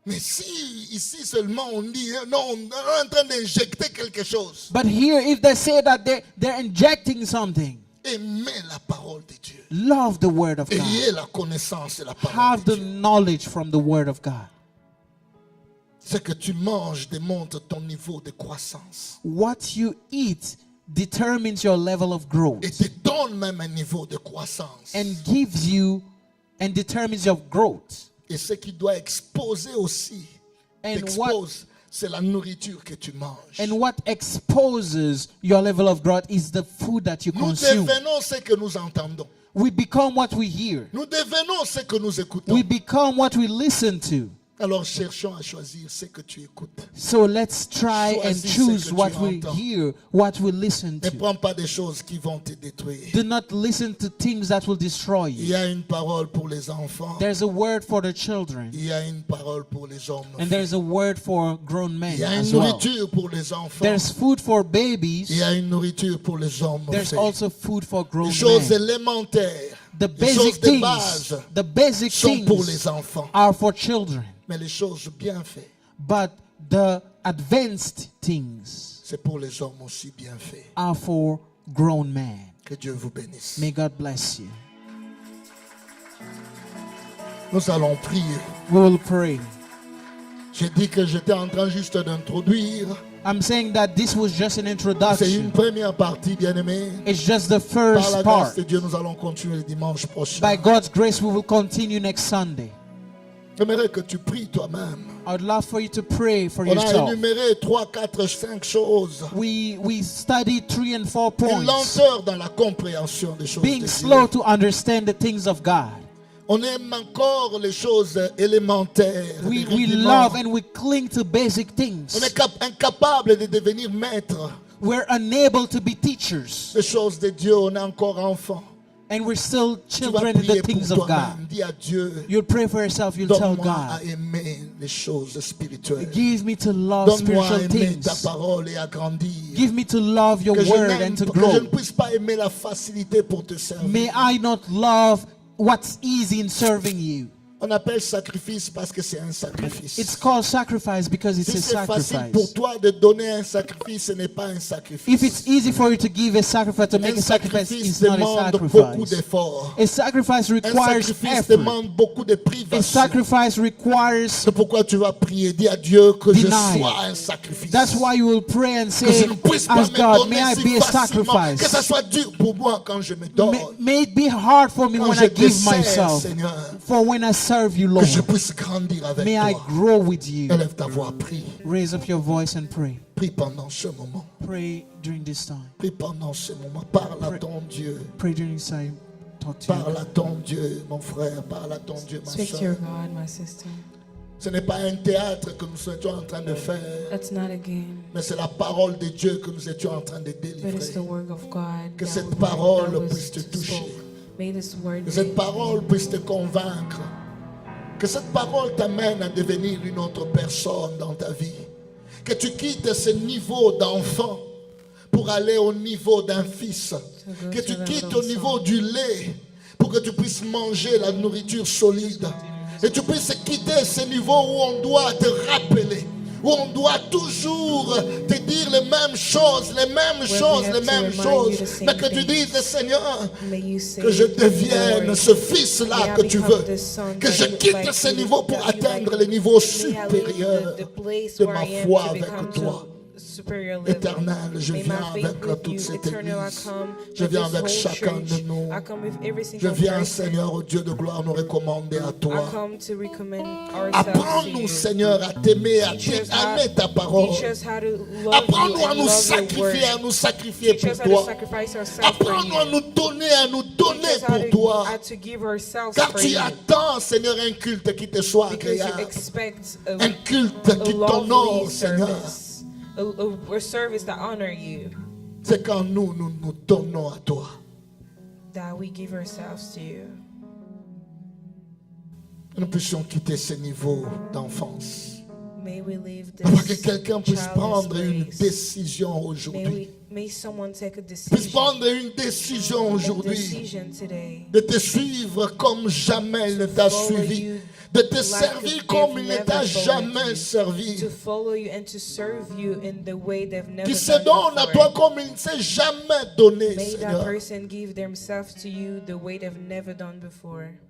Mais si ici seulement on dit non, on est en train d'injecter quelque chose. But here, if they say that they're injecting something, Aimez la parole de Dieu. love the word of God. Ayez la connaissance de la parole Have de the Dieu. knowledge from the word of God. Ce que tu manges démontre ton niveau de croissance. What you eat determines your level of growth Et te donne même un niveau de croissance. and gives you and determines your growth. Et ce qui doit exposer aussi, And what expose, c'est la nourriture que tu manges. and what exposes your level of growth is the food that you Nous consume. devenons ce que nous entendons. We become what we hear. Nous devenons ce que nous écoutons. We become what we listen to. Alors cherchons à choisir ce que tu écoutes. So let's try and Choisis ce choose que what tu we entends. hear, what we listen Ne to. prends pas des choses qui vont te détruire. Do not listen to things that will destroy Il you. y a une parole pour les enfants. There's a word for the children, Il y a une parole pour les hommes. and there's a word for grown Il men y a une as well. nourriture pour les enfants. There's food for Il y babies. a une nourriture pour les hommes. There's also food for grown Les choses men. élémentaires, The les choses basic de things, base the basic sont pour things les enfants. are for children, Mais les choses bien faites, but the advanced things c'est pour les hommes aussi bien faits. are for grown men. Que Dieu vous bénisse. May God bless you. Nous allons prier. We will pray. J'ai dit que j'étais en train juste d'introduire. I'm saying that this was just an C'est une introduction. première partie, bien-aimés. It's just the Par la first grâce part. de Dieu, nous allons continuer le dimanche prochain. By God's grace, we will continue next Sunday. J'aimerais que tu pries toi-même. I would love for you to pray for On a yourself. énuméré 3, 4, 5 choses. We studied 3 and 4 Une points. lenteur dans la compréhension des choses Being de slow Dieu. to understand the things of God. On aime encore les choses élémentaires. We les rudiments. love and we cling to basic On things. est incapable de devenir maître We're unable to be teachers. des choses de Dieu. On est encore enfant. And we're still Tu vas children in prier the things pour of God. toi-même. Dis à Dieu, You'll pray for yourself. You'll tell donne-moi à God, aimer les choses spirituelles. give me to love Donne-moi à spiritual aimer ta things. parole et à grandir. Give me to love your Que je, word and to que je ne grow. puisse pas aimer la facilité pour te servir. May I not love what's easy in serving you. On appelle sacrifice parce que c'est un sacrifice. It's called sacrifice because it's Si a c'est facile pour sacrifice. toi de donner un sacrifice, ce n'est pas un sacrifice. If it's easy for you to give a sacrifice, to make Un a sacrifice, sacrifice it's not a demande beaucoup sacrifice. d'efforts. A sacrifice Un requires sacrifice effort. demande beaucoup de A privation. sacrifice requires. C'est pourquoi tu vas prier, dis à Dieu que je Deny. sois un sacrifice. That's why you will pray and Que say, je ne puisse pas ask me God, donner may I si be a facilement, que ça sacrifice? soit dur pour moi quand je me donne. May it be hard for me Quand when je I te give sers, myself. Seigneur, For when I serve you, Lord, que je puisse grandir avec may I toi. grow with you. Élève ta voix, prie. Raise up your voice and pray. Prie pendant ce moment. Pray during this time. Prie pendant ce moment. Parle à ton Dieu. Pray during this time. Talk to Parle you. à ton Dieu, mon frère. Parle à ton Dieu, ma Speak to your soeur. God, my sister. Ce n'est pas un théâtre que nous étions en train de faire, That's not a game, mais c'est la parole de Dieu que nous étions en train de but it's délivrer. the word of God Que that cette was parole puisse te spoke. toucher. May this word Que cette parole puisse te convaincre. Que cette parole t'amène à devenir une autre personne dans ta vie. Que tu quittes ce niveau d'enfant pour aller au niveau d'un fils. Que tu quittes au niveau du lait pour que tu puisses manger la nourriture solide. Et tu puisses quitter ce niveau où on doit te rappeler, où on doit toujours te dire les mêmes choses, mais que tu dises, Seigneur, que je devienne ce fils-là que tu veux, que je quitte ce niveau pour atteindre le niveau supérieur de ma foi avec toi. Éternel, je viens avec toute cette église. Je viens avec chacun de nous. Je viens, Seigneur, au Dieu de gloire, nous recommander à toi. Apprends-nous, Seigneur, à t'aimer, à aimer ta parole. Apprends-nous à nous sacrifier pour toi. Apprends-nous à nous donner pour toi. Car tu attends, Seigneur, un culte qui te soit agréable. Un culte qui t'honore, Seigneur. A service that honor you. C'est quand nous donnons à toi. That we give ourselves to you. Nous puissions quitter ce niveau d'enfance. May we leave this Afin que quelqu'un puisse prendre une décision aujourd'hui. May someone take a decision. Puisse prendre une décision aujourd'hui. De te suivre comme jamais il ne t'a suivi. De te servir comme il ne t'a jamais servi. Qui se donne à toi comme il ne s'est jamais donné, Seigneur.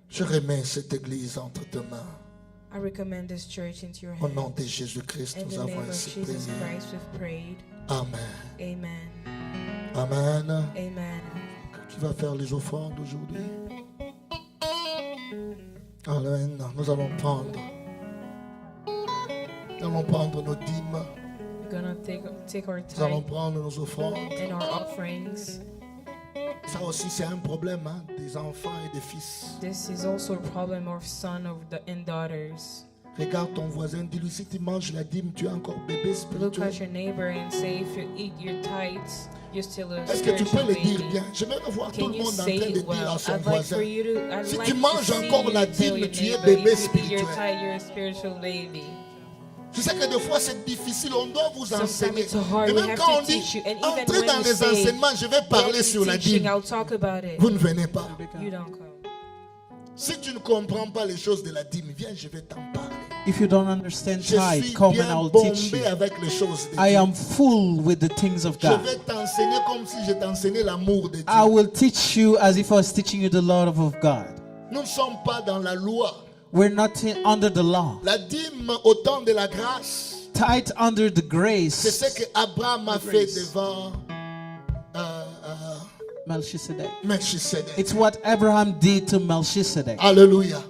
Je remets cette église entre tes mains. Au nom de Jésus-Christ, nous avons ainsi prié. Amen. Amen. Qui va faire les offrandes aujourd'hui? Amen. Nous allons prendre nos dîmes. Nous allons prendre nos offrandes. Ça aussi c'est un problème, hein, des enfants et des fils. This is also a problem of son and daughters. Regarde ton voisin, dis-lui si tu manges la dîme, tu es encore bébé spirituel. Look at your neighbor and say if you eat your tithes, you're still a Est-ce que tu peux spiritual le baby. dire bien? Je vais voir tout le monde en train Say de it dire à well. son I'd like voisin. for you to, I'd Si like tu to manges see encore you la tell dîme, your tu es neighbor, bébé if you eat your spirituel. tithe, you're a spiritual baby. Je sais que des fois c'est difficile, on doit vous Sometimes enseigner. it's hard, Et we même have quand to on dit, teach you. And even entrez when dans you les say, enseignements, je vais parler sur la teaching, dîme. I'll talk about it. Vous ne venez pas. You don't come. Si tu ne comprends pas les choses de la dîme, viens, je vais t'en parler. If you don't understand Je tithe, suis come bien and I'll teach bombé you. avec les choses de I Dieu. am full with the things of Je God. vais t'enseigner comme si je t'enseignais l'amour de Dieu. I will teach you as if I was teaching you the love of God. Nous ne sommes pas dans la loi. We're not under the law. La dîme au temps de la grâce, Tithe under the c'est grace. ce que Abraham a fait devant Melchizedek. Melchisedec. It's what Abraham did to Melchizedek. Alléluia.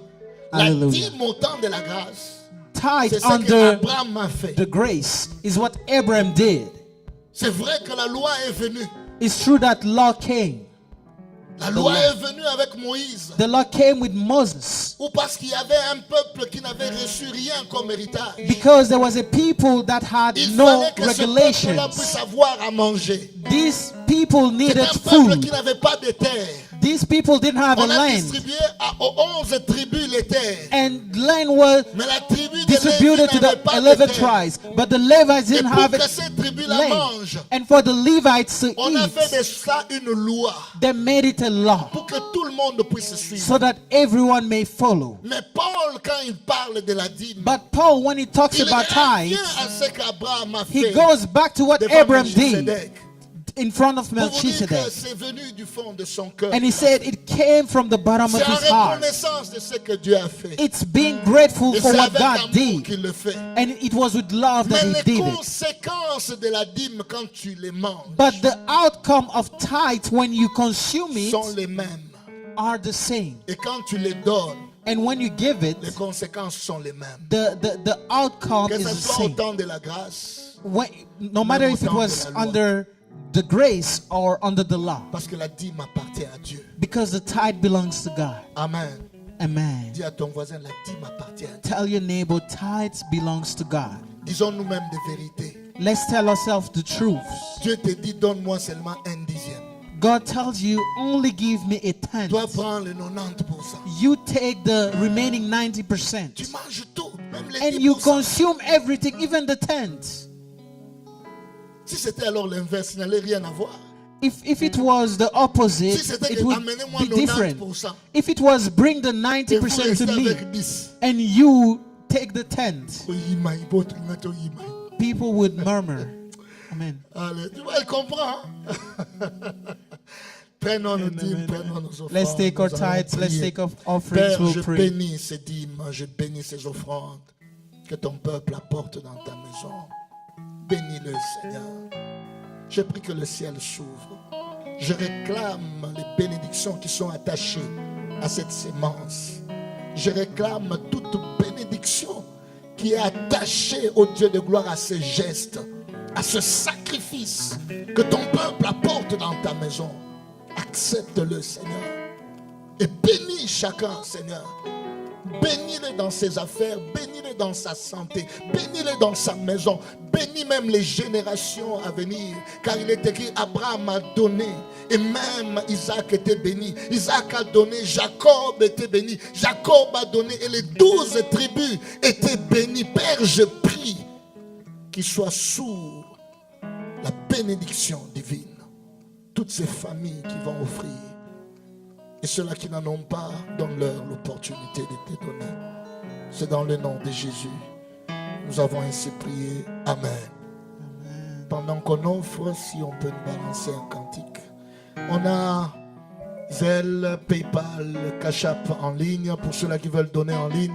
La Hallelujah. dîme au temps de la grâce, Tithe c'est ce que under Abraham a fait. the grace is what Abraham did. C'est vrai que la loi est venue. It's true that law came. La loi est venue avec Moïse. The law came with Moses Ou parce qu'il y avait un peuple qui n'avait reçu rien comme héritage. because there was a people that had Il no fallait que ce peuple-là regulations. puisse avoir à manger. These people C'est needed un peuple qui food. n'avait pas de terre. These people didn't have a On a land, distribué aux 11 tribus les terres. and land was Mais la tribu de Lévi distributed to n'avait the pas de 11 terre. tribes, but the Levites Et didn't pour have que a ces tribus-là land. mangent, And for the Levites to on a fait eat, de ça une loi they made it a law pour que tout le monde puisse suivre. so that everyone may follow. Mais Paul, quand il parle de la dîme, But Paul, when he talks il about revient tithes, à ce qu'Abraham a he fait goes back to what devant Abraham did Melchisedec. in front of Pour vous dire que Melchizedek. c'est venu du fond de son cœur. And he said it came from the bottom of C'est en his heart. reconnaissance de ce que Dieu a fait. It's being grateful Et for c'est what avec God amour did. qu'il le fait. And it was with love that Mais he les did it. conséquences de la dîme quand tu les manges But the outcome of tithe when you consume it sont les mêmes. are the same. Et quand tu les donnes, And when you give it, les conséquences sont les mêmes. the outcome Que is ce the soit au same. temps de la grâce, No matter if it was under the grace or under the law. parce que la dîme appartient à Dieu. Because the tithe belongs to God. Amen. Amen. Dis à ton voisin, la dîme appartient à Dieu. Tell your neighbor, tithes belongs to God. Disons nous-mêmes des vérités. Let's tell ourselves the truth. Dieu te dit, donne-moi seulement 1/10. God tells you, only give me a Tu dois tenth. prendre le 90%. You take the remaining 90%. Tu manges tout, même les And you 10%. consume everything, even the tenth. Si c'était alors l'inverse, il n'allait rien avoir. If it was the opposite, Si c'était it que would amenez-moi be different. 90%. If it was bring the Et vous 90% restez to me avec 10. and you take the 10th, Oyima, iboto, ngato, oyima. people would murmur. Amen. Allez, tu vois, elle comprend. Prenons nos dîmes, prenons nos offrandes. Let's take our nous allons tithes, let's prier. take our offerings, Père, we'll je pray. bénis ces dîmes, je bénis ces offrandes que ton peuple apporte dans ta maison. Bénis-le, Seigneur. Je prie que le ciel s'ouvre. Je réclame les bénédictions qui sont attachées à cette sémence. Je réclame toute bénédiction qui est attachée au Dieu de gloire, à ce geste, à ce sacrifice que ton peuple apporte dans ta maison. Accepte-le, Seigneur. Et bénis chacun, Seigneur. Bénis-le dans ses affaires, bénis-le dans sa santé, bénis-le dans sa maison, bénis même les générations à venir. Car il est écrit, Abraham a donné, et même Isaac était béni. Isaac a donné, Jacob était béni. Jacob a donné, et les 12 tribus étaient bénies. Père, je prie qu'ils soient sous la bénédiction divine. Toutes ces familles qui vont offrir. Et ceux-là qui n'en ont pas, donne-leur l'opportunité de te donner. C'est dans le nom de Jésus. Nous avons ainsi prié. Amen. Amen. Pendant qu'on offre, si on peut nous balancer un cantique. On a Zelle, PayPal, Cash App en ligne pour ceux-là qui veulent donner en ligne.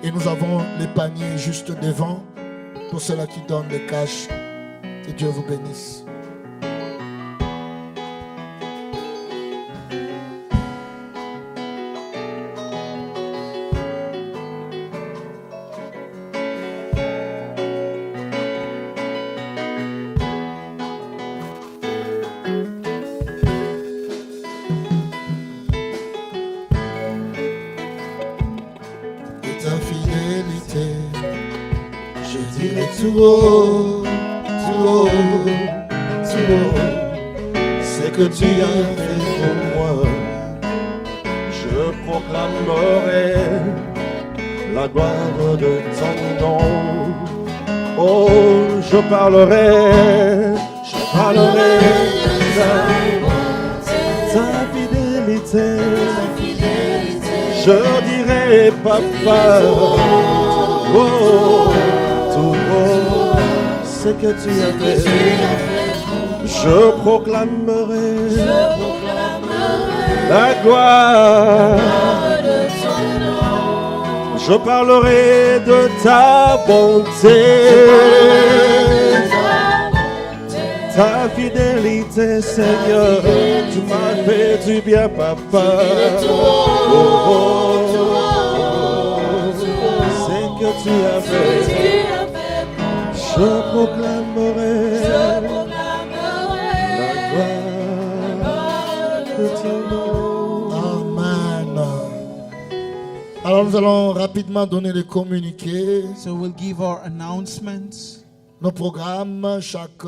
Et nous avons les paniers juste devant pour ceux-là qui donnent le cash. Que Dieu vous bénisse. Tout haut, c'est que tu as fait pour moi. Je proclamerai la gloire de ton nom. Oh, je parlerai de ta fidélité. Je dirai papa, oh, tout haut, c'est que tu as fait. Je proclamerai la gloire de ton nom. Je parlerai de ta bonté, ta fidélité, Seigneur. Tu m'as fait du bien, papa. C'est que tu as fait. Je proclamerai la gloire de ton nom. Amen. Alors nous allons rapidement donner les communiqués. So we'll give our announcements. Nos programmes, chaque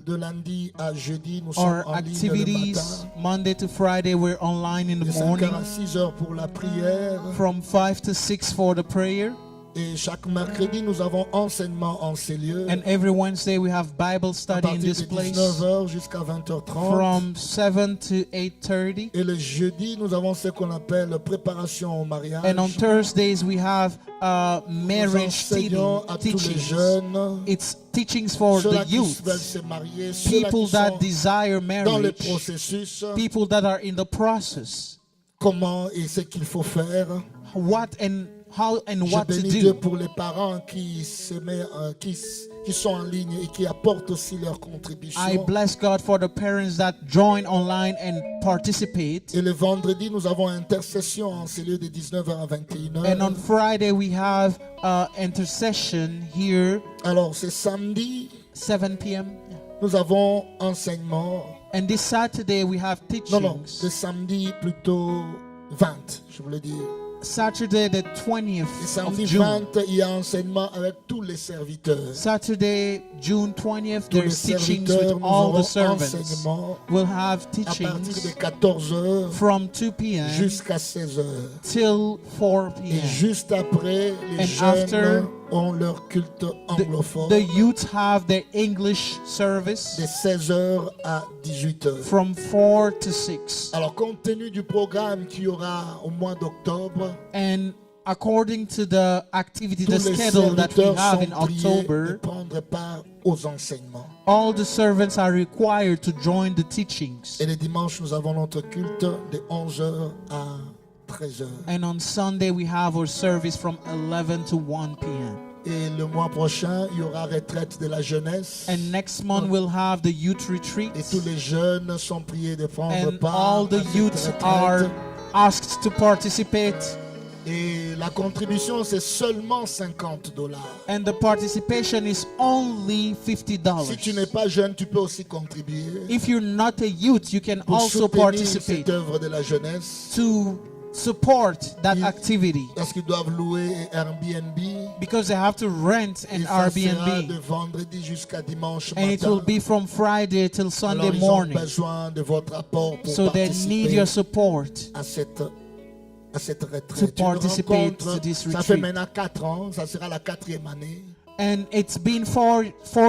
de lundi à jeudi, nous sommes Our en ligne le activities, matin. Monday to Friday, we're online in De the 5h morning. à 6h pour la prière. From 5 to 6 for the prayer. Et chaque mercredi, nous avons enseignement en ces lieux. And every Wednesday we have Bible À study in partir this de place 19h jusqu'à 20h30. from 7 to 8:30. Et le jeudi, nous avons ce qu'on appelle préparation au mariage. And on Thursdays we have Nous marriage enseignons à tous les teachings. jeunes, It's teachings for ceux-là the qui youth, veulent se marier, ceux-là people qui that sont desire dans le marriage, processus, people that are in the process. comment et ce qu'il faut faire. What and how and Je what to bénis Dieu do. pour les parents qui sont en ligne et qui apportent aussi leur contribution. I bless God for the parents that join online and participate. Et le vendredi, nous avons intercession en ces lieux de 19h à 21h. And on Friday we have intercession here, Alors, c'est samedi, 7 p.m. nous avons enseignement. And this Saturday we have Non, teachings. le samedi plutôt 20, je voulais dire. Saturday the 20th Le of samedi June. 20, il y a enseignement avec tous les serviteurs. Saturday, June 20th, Tous les there's teachings serviteurs, with nous all aurons the servants. enseignement We'll have à partir de teachings 14h from 2 p.m. jusqu'à 16h. till 4 Et p.m. juste après, les And jeunes after ont leur culte anglophone. The youth have their English service De 16h à 18h. from 4 to 6. Alors, compte tenu du programme qu'il y aura au mois d'octobre, And according to the activity, tous the les schedule that we serviteurs have in sont priés de October, prendre part aux enseignements. all the servants are required to join the teachings. Et les dimanches, nous avons notre culte de 11h à 13h. And on Sunday, we have our service from 11 to 1 p.m. Et le mois prochain, il y aura retraite de la jeunesse. And next month, we'll have the youth retreat. Et tous les jeunes sont priés de prendre And part all à the cette youths retraite. are asked to participate. Et la contribution, c'est seulement $50. And the participation is only $50. Si tu n'es pas jeune, tu peux aussi contribuer If you're not a youth, you can pour also soutenir participate cette œuvre de la jeunesse. to support that Ils- activity, Parce qu'ils doivent louer Airbnb. because they have to rent Et an ça sera Airbnb, de vendredi jusqu'à dimanche and it will matin. be from Friday till Sunday Alors, ils ont morning. besoin de votre apport pour So they need participer your support. à cette retraite. To Une participate rencontre, to this ça fait retreat. maintenant 4 ans, ça sera la 4e année. And it's been four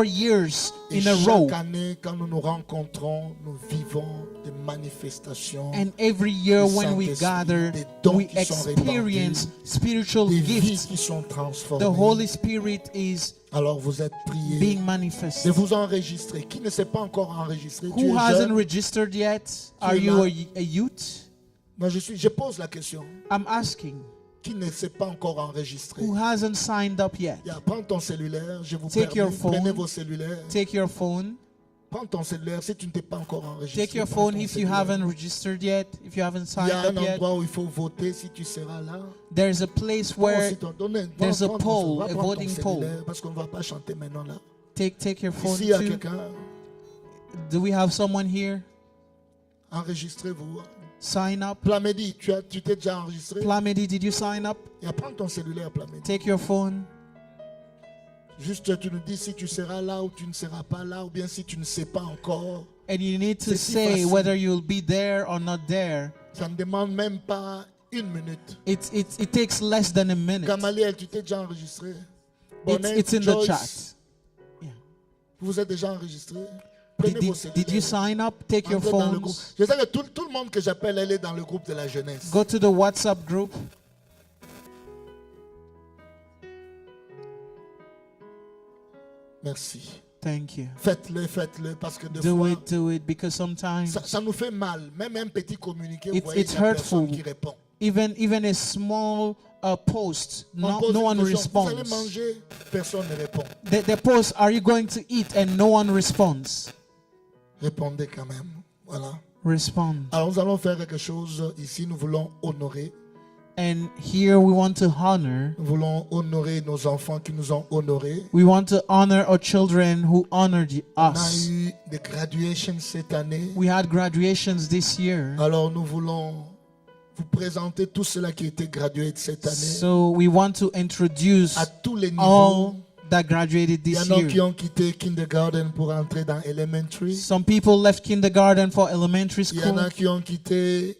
years Et in a row. chaque année, quand nous nous rencontrons, nous vivons des manifestations, And every year du when we Saint-Esprit, gather, des dons we qui sont experience spiritual des vies gifts. qui sont transformées. The Holy Spirit is Alors vous êtes priés being de manifested. vous enregistrer. Qui ne s'est pas encore enregistré? Tu Who es hasn't jeune? registered yet? Are es you là? a youth? Moi, je pose la question. I'm asking. Qui ne s'est pas encore enregistré? Who hasn't signed up yet? Prends ton cellulaire, je vous Take your permets. phone. Prenez vos cellulaires. Take your phone. Prends ton cellulaire si tu ne t'es pas encore enregistré. Take your prends phone ton if you cellulaire. haven't registered yet, if you haven't Il signed y a un up yet. endroit où il faut voter si tu seras là. There's a place Prends where aussi there's a prends ton- poll, va a prendre ton voting cellulaire, poll. parce qu'on ne va pas chanter maintenant là. Take your phone Ici, il y a too. quelqu'un. Do we have someone here? Enregistrez-vous. Sign up. Plamedi, tu t'es déjà enregistré? Plamedy, did you sign up? Prends ton cellulaire, Plamedi. Take your phone. Juste, tu nous dis si tu seras là ou tu ne seras pas là, ou bien si tu ne sais pas encore. And you need to C'est si say facile. whether you'll be there or not there. Ça ne demande même pas 1 minute. It takes less than a minute. Gamaliel, tu t'es déjà enregistré? Bonnet, It's in the Joyce, chat. vous êtes déjà enregistré? Prenez vos cellulaires. Did you sign up? Take your Entrez dans le groupe. phones. Je sais que tout le monde que j'appelle, elle est dans le groupe de la jeunesse. Go to the WhatsApp group. Merci. Thank you. Faites-le, parce que des Do fois, it, because sometimes ça nous fait mal. Même un petit communiqué, vous It's- voyez, it's il y a personne hurtful. qui répond. even a small post, On no pose une one question, vous allez responds. manger, personne ne répond. The post, are you going to eat? And no one responds. Répondez quand même. Voilà. Respond. Alors nous allons faire quelque chose ici. Nous voulons honorer. And here we want to honor. Nous voulons honorer nos enfants qui nous ont honorés. We want to honor our children who honored On a us. eu des graduations cette année. We had graduations this year. Alors nous voulons vous présenter tous ceux-là qui étaient gradués cette année. So we want to introduce À tous les niveaux. all that graduated Il y this en a qui year. ont quitté kindergarten pour entrer dans elementary. Some people left kindergarten for elementary Il y en school. a qui ont quitté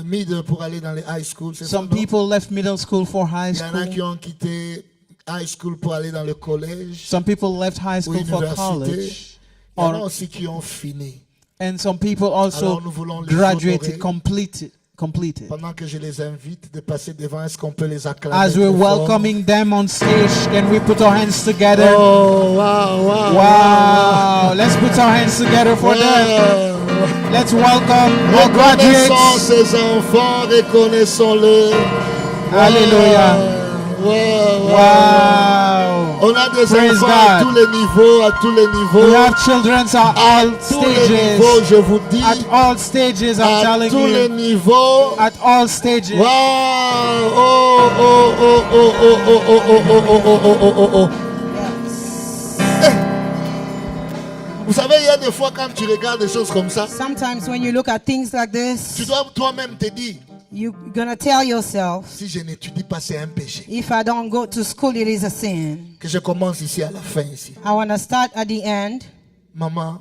middle pour aller dans les high school. C'est ça, Some non? people left middle school for high Il y en a qui school. ont quitté high school pour aller dans le collège. Some people left high Ou school for université. college. Il y en a Or, aussi qui ont fini. and some people also Alors nous voulons les graduated, honorer. completed. Pendant que je les invite de passer devant, est-ce qu'on peut les acclamer? As we're très fort? welcoming them on stage, can we put our hands together? Oh, wow. Wow! Let's put our hands together for them. Let's welcome our Reconnaissons graduates. ces enfants, reconnaissons-le. Hallelujah. Wow. Wow! On a des Praise enfants à God. tous les niveaux, à tous les niveaux. We have children at À all tous les niveaux, stages. je vous dis. At all stages, I'm À telling tous les you. niveaux. At all stages. Wow! Oh, oh, oh, oh, oh, oh, oh, oh, oh, oh, oh, oh, oh, oh. Vous savez, il y a des fois quand tu regardes des choses comme ça, Sometimes when you look at things like tu this, dois toi-même te dire, you're gonna tell yourself, si je n'étudie pas, c'est un péché. if I don't go to school, it is a sin. Que je commence ici à la fin ici. I wanna start at the end. Maman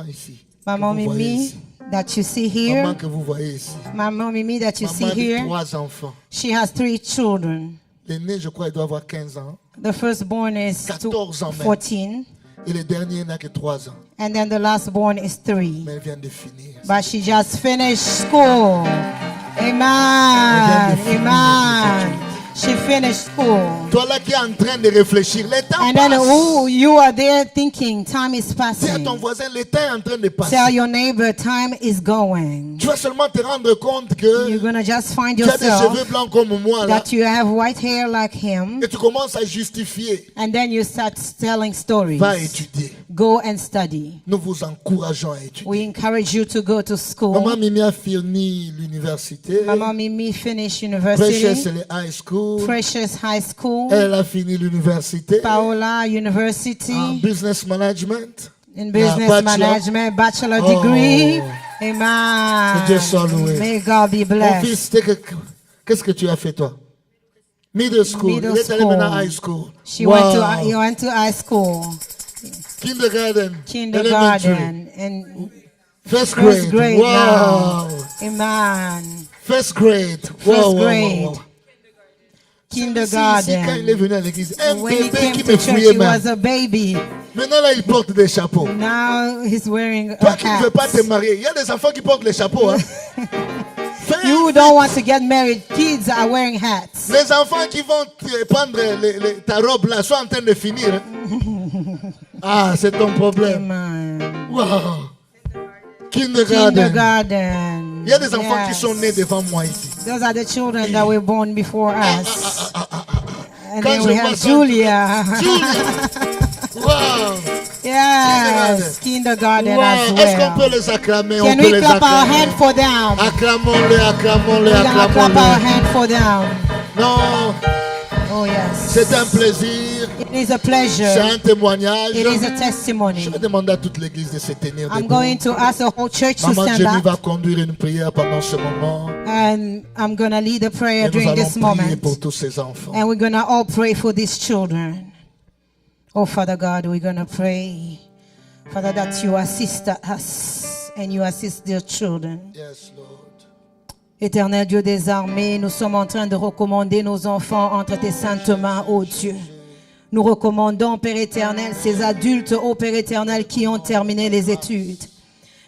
ici. My que mommy vous voyez me ici. that you see Maman here, que vous voyez ici. my mommy me that you see Maman de here, 3 enfants. she has 3 children. L'aîné, je crois, il doit avoir 15 ans. The firstborn is 14 ans même. 14. Et le dernier n'a que 3 ans. And then the last born is 3. Mais elle vient de finir. But she just finished school. Amen. Amen. She finished school. Toi là qui es en train de réfléchir, le temps And then passe. you are there thinking time is Dis à passing. ton voisin, le temps est en train de passer. Tell your neighbor time is going. Tu vas seulement te rendre compte que You're gonna just find tu as des cheveux yourself blancs comme moi là. that you have white hair like him, Et tu commences à justifier. and then you start telling stories. Va étudier. Go and study. Nous vous encourageons à étudier. We encourage you to go to school. Maman Mimi a fini l'université. Mama Mimi finished Precious, university. elle est high school. Precious High School. Elle a fini l'université. Paola En University business management. in Business bachelor. Management, bachelor Oh. degree. Que Amen. Dieu soit loué. May God be Mon blessed. fils, qu'est-ce que tu as fait toi? Middle school. Middle Il est allé school. maintenant high school. He Wow. went to high school, Kindergarten. Elementary. kindergarten, and First first grade. grade Wow. now. Amen. First grade. First grade. Ici, quand il Kindergarten. est venu à l'église, un When he bébé came qui to me church, fouillait he même. was a baby. Maintenant là, il porte des chapeaux. Now he's wearing a Toi qui ne veux pas te hat. marier, il y a des enfants qui portent les chapeaux. Hein. Fais You un don't want to get married. Kids are wearing hats. Les enfants qui vont te prendre ta robe là sont en train de finir. Hein. Ah, c'est ton problème. Amen. Wow. Kindergarten. Kindergarten. Il y a des enfants qui Yes. sont nés devant moi ici. Those are the children that were born before us. And Quand then je we vois have ça, Julia. Wow. Yes, kindergarten Wow. as Est-ce qu'on well. peut les acclamer? On Can peut we les clap our acclamer. hand for them? Acclamons-les, acclamons-les, We're gonna clap our acclamons-les. hand for them. Non, Oh yes. c'est un plaisir, It is a c'est pleasure. un témoignage. It is a Je testimony. vais demander à toute l'église de se tenir I'm debout. going to ask the whole church to Maman stand Jenny up, va conduire une prière pendant ce moment. and I'm gonna lead a prayer Et nous during allons this prier moment. pour tous ces enfants. And we're going to all pray for these children. Oh, Father God, we're going to pray, Father, that you assist us and you assist their children. Yes, Lord. Éternel Dieu des armées, nous sommes en train de recommander nos enfants entre tes saintes mains, ô Dieu. Nous recommandons, Père éternel, ces adultes, ô Père éternel, qui ont terminé les études.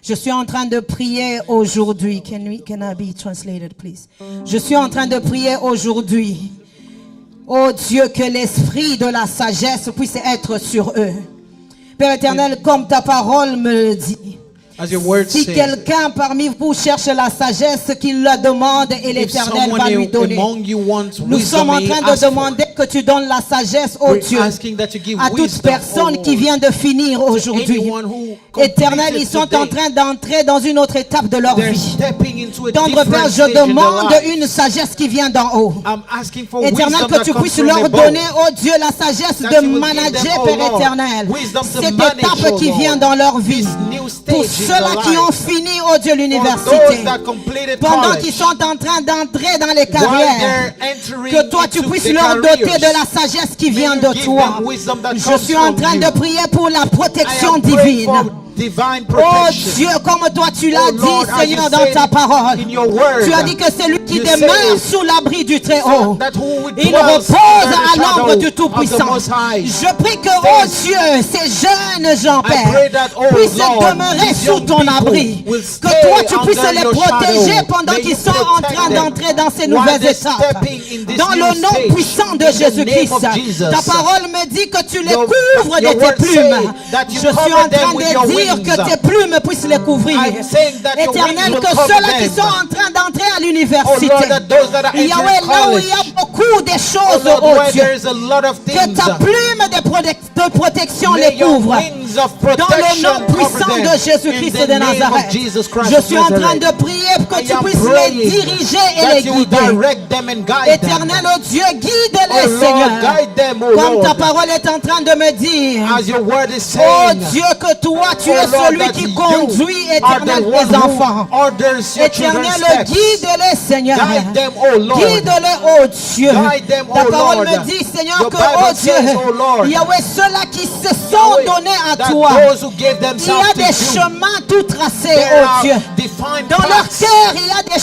Je suis en train de prier aujourd'hui. Can I be translated, please? Je suis en train de prier aujourd'hui. Oh Dieu, que l'esprit de la sagesse puisse être sur eux. Père éternel, comme ta parole me le dit. As your word Si says, quelqu'un parmi vous cherche la sagesse, qu'il la demande et if l'Éternel va someone lui donner. among you wants Nous sommes en wisdom, train de ask for demander que tu donnes la sagesse, ô We're Dieu, asking that you give à toute wisdom, personne oh qui Lord. vient de finir aujourd'hui. Anyone who Éternel, ils completed sont en today. train d'entrer dans une autre étape de leur They're vie. stepping into a Tendre different Père, stage je in their demande life. une sagesse qui vient d'en haut. I'm asking for Éternel, wisdom que that tu comes puisses from leur above. donner, oh Dieu, la sagesse That de you will give manager, them, oh Père Lord, éternel, wisdom to cette manage, étape oh qui Lord, vient dans leur vie. this new stage Pour in ceux-là their qui life. ont fini, oh Dieu, For l'université. those that completed Pendant college, qu'ils sont en train d'entrer dans les while carrières, they're entering que toi tu into puisses the leur careers, doter de la sagesse qui vient you de give toi. them wisdom that Je comes suis en from train you. de prier pour la I protection am praying divine. for divine Oh protection. Dieu, comme toi tu l'as Oh Lord, dit, as Seigneur, you dans said ta parole. in your word, Tu as dit que celui qui you demeure said sous l'abri du Très-Haut, that who il dwells repose under the à l'ombre shadow du of the Tout-Puissant. Most High. Je prie que, oh Dieu, ces jeunes gens, I pray Père, that, oh puissent Lord, demeurer these sous young ton people abri. will Que stay toi, tu puisses under les your protéger shadow. pendant May qu'ils you sont en protect train them d'entrer dans ces while nouvelles they're étapes. stepping in this Dans new le nom stage. puissant de In the Jésus-Christ, name of Jesus. ta parole me dit que tu les Your- couvres your de tes word plumes. say that you Je suis cover en them train with your de dire wings. que tes plumes puissent les couvrir. I'm saying that your Éternel, wings will que cover ceux-là qui them. sont en train d'entrer à Oh l'université, Lord, that those that are Yahweh, entering là où il y a college, beaucoup de oh choses, Lord, oh where Dieu, there is a lot of que things, ta plume de protection may les your couvre. wings of Dans le protection nom puissant cover de them. Jésus-Christ In the de name of Nazareth, Jesus Christ je of suis en train Nazareth. de prier pour que I tu am puisses praying les diriger et that les you will guider. direct them and guide Éternel, them. oh Dieu, guide-les, Oh Lord, Seigneur. guide them, oh Comme ta Lord. parole est en train de me dire. As your word is Oh saying, Dieu, que toi, tu oh es Lord, celui that qui you conduit, are the éternel, one tes who enfants. orders your children's Éternel, steps. guide-les, Seigneur. Guide them, oh Lord. Guide-les, oh Dieu. Guide them, Ta oh parole Lord. me dit, Seigneur, Your que, Bible oh Dieu, says, oh Lord, Yahweh, ceux-là qui se sont Yahweh, donnés à that toi, those who gave il y themselves a to des you, chemins tout tracés, there oh are Dieu. defined Dans leur paths. cœur, il y a des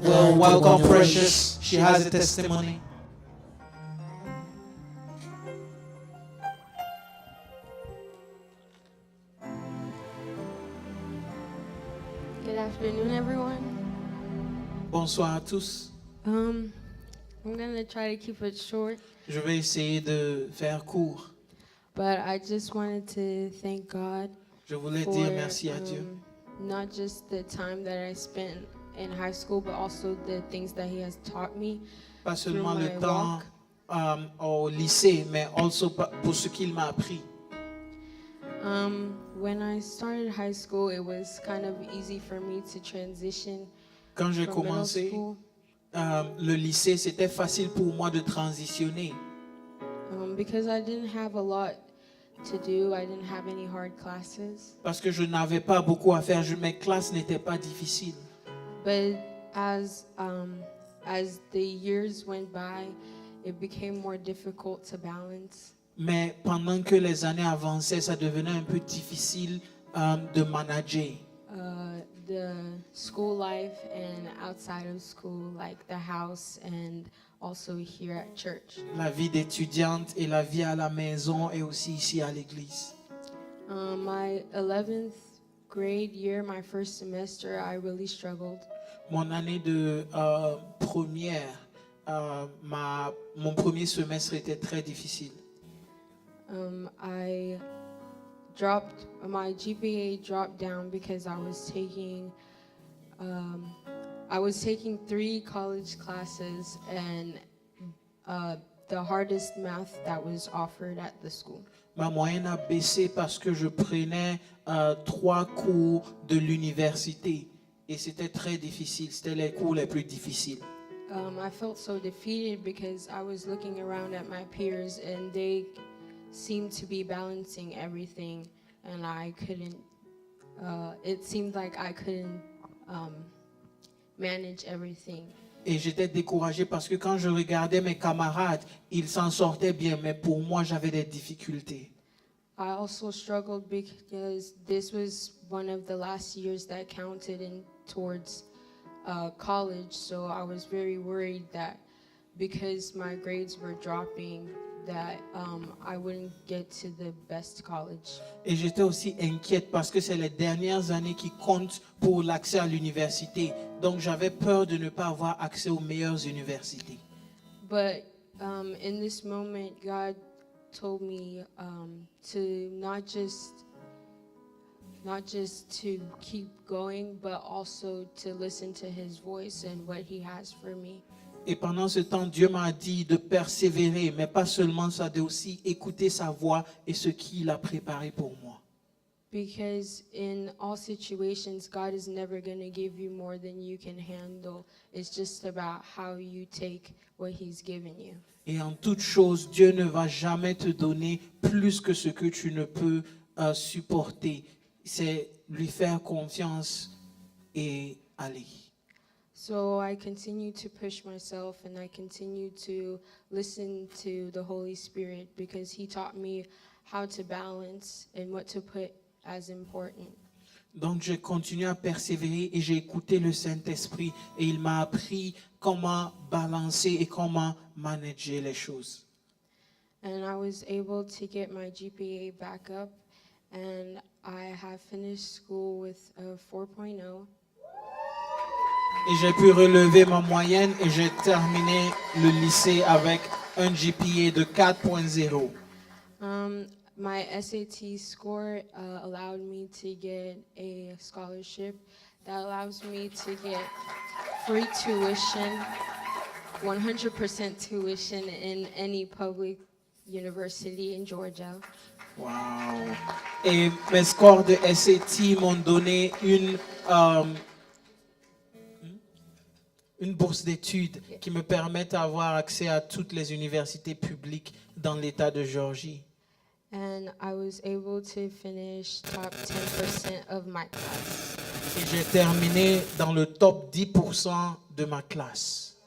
Well, welcome, Precious. She has a testimony. Good afternoon, everyone. Bonsoir à tous. I'm gonna try to keep it short, Je vais essayer de faire court. but I just wanted to thank God Je voulais for dire merci à Dieu. Not just the time that I spent in high school, but also the things that He has taught me. Pas seulement through le my temps walk. au lycée, mais also pour ce qu'il m'a appris. When I started high school, it was kind of easy for me to transition Quand j'ai from middle commencé school, le lycée, c'était facile pour moi de transitionner. because I didn't have a lot to do. I didn't have any hard classes. Parce que je n'avais pas beaucoup à faire. Mes classes n'étaient pas difficiles. But as the years went by, it became more difficult to balance. Mais pendant que les années avançaient, ça devenait un peu difficile de manager. The school life and outside of school, like the house and also here at church. La vie d'étudiante et la vie à la maison et aussi ici à l'église. My 11th grade year, my first semester, I really struggled. Mon année de première, mon premier semestre était très difficile. My GPA dropped down because I was taking 3 college classes and the hardest math that was offered at the school. Ma moyenne a baissé parce que je prenais 3 cours de l'université et c'était très difficile. C'était les cours les plus difficiles. I felt so defeated because I was looking around at my peers and they seemed to be balancing everything, and I couldn't. It seemed like I couldn't manage everything. Et j'étais découragé parce que quand je regardais mes camarades, ils s'en sortaient bien, mais pour moi, j'avais des difficultés. I also struggled because this was one of the last years that counted in towards college, so I was very worried that because my grades were dropping, that I wouldn't get to the best college. Et j'étais aussi inquiète parce que c'est les dernières années qui comptent pour l'accès à l'université. Donc j'avais peur de ne pas avoir accès aux meilleures universités. But in this moment, God told me to not just to keep going, but also to listen to His voice and what He has for me. Et pendant ce temps, Dieu m'a dit de persévérer, mais pas seulement ça, de aussi écouter sa voix et ce qu'il a préparé pour moi. Because in all situations, God is never going to give you more than you can handle. It's just about how you take what He's given you. Et en toute chose, Dieu ne va jamais te donner plus que ce que tu ne peux supporter. C'est lui faire confiance et aller. So I continue to push myself and I continue to listen to the Holy Spirit because He taught me how to balance and what to put as important. Donc j'ai continué à persévérer et j'ai écouté le Saint-Esprit et il m'a appris comment balancer et comment manager les choses. And I was able to get my GPA back up and I have finished school with a 4.0. Et j'ai pu relever ma moyenne et j'ai terminé le lycée avec un GPA de 4.0. My SAT score allowed me to get a scholarship that allows me to get free tuition, 100% tuition in any public university in Georgia. Wow. Et mes scores de SAT m'ont donné une bourse d'études qui me permet d'avoir accès à toutes les universités publiques dans l'État de Géorgie. And I was able to finish top 10% of my class. Et j'ai terminé dans le top 10% de ma classe.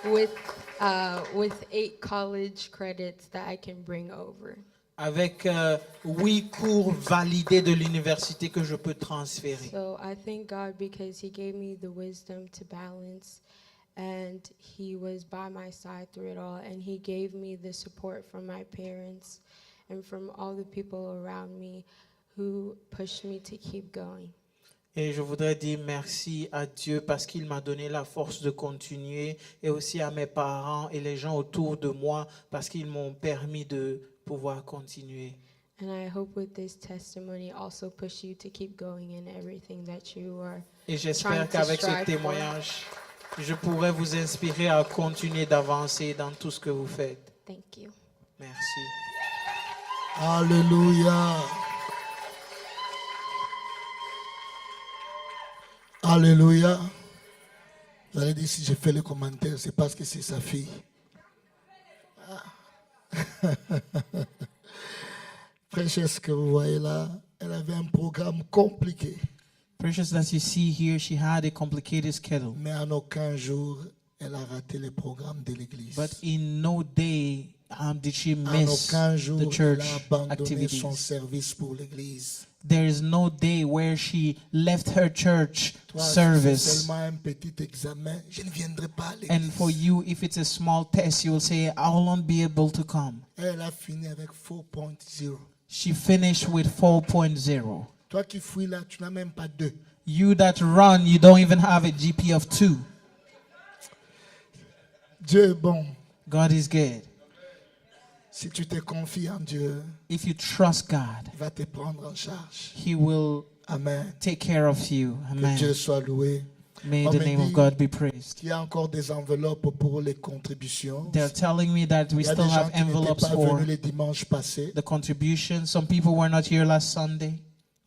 With 8 college credits that I can bring over. Avec 8 cours validés de l'université que je peux transférer. So I thank God because He gave me the wisdom to balance. And He was by my side through it all. And He gave me the support from my parents and from all the people around me who pushed me to keep going. Et je voudrais dire merci à Dieu parce qu'il m'a donné la force de continuer et aussi à mes parents et les gens autour de moi parce qu'ils m'ont permis de pouvoir continuer. And I hope with this testimony also push you to keep going in everything that you are. Et j'espère qu'avec ce témoignage, je pourrai vous inspirer à continuer d'avancer dans tout ce que vous faites. Thank you. Merci. Alléluia. Alléluia. Vous allez dire, si j'ai fait le commentaire, c'est parce que c'est sa fille. Ah. Precious que vous voyez là, elle avait un programme compliqué. Precious that you see here, she had a complicated schedule. Mais en aucun jour, elle a raté le programme de l'église. But in no day did she En miss aucun jour, the church elle a abandonné activities. son service pour l'église. There is no day where she left her church Toi, si c'est service. seulement un petit examen, je ne viendrai pas à And l'église. for you, if it's a small test, you will say, I will not be able to come. Elle a fini avec 4.0. She finished with 4.0. Toi qui fouilles là, tu n'as même pas 2. You that run, you don't even have a GP of 2. Dieu est bon. God is good. Si tu te confies en Dieu, If you trust God, il va te prendre en charge. He will Amen. take care of you. Que Dieu Amen. soit loué. May On the me name of dit God be praised. qu'il y a encore des enveloppes pour les contributions. They're telling me that we Il y a still des gens have qui n'étaient envelopes pas for venus les dimanches passés. the contribution. Some people were not here last Sunday.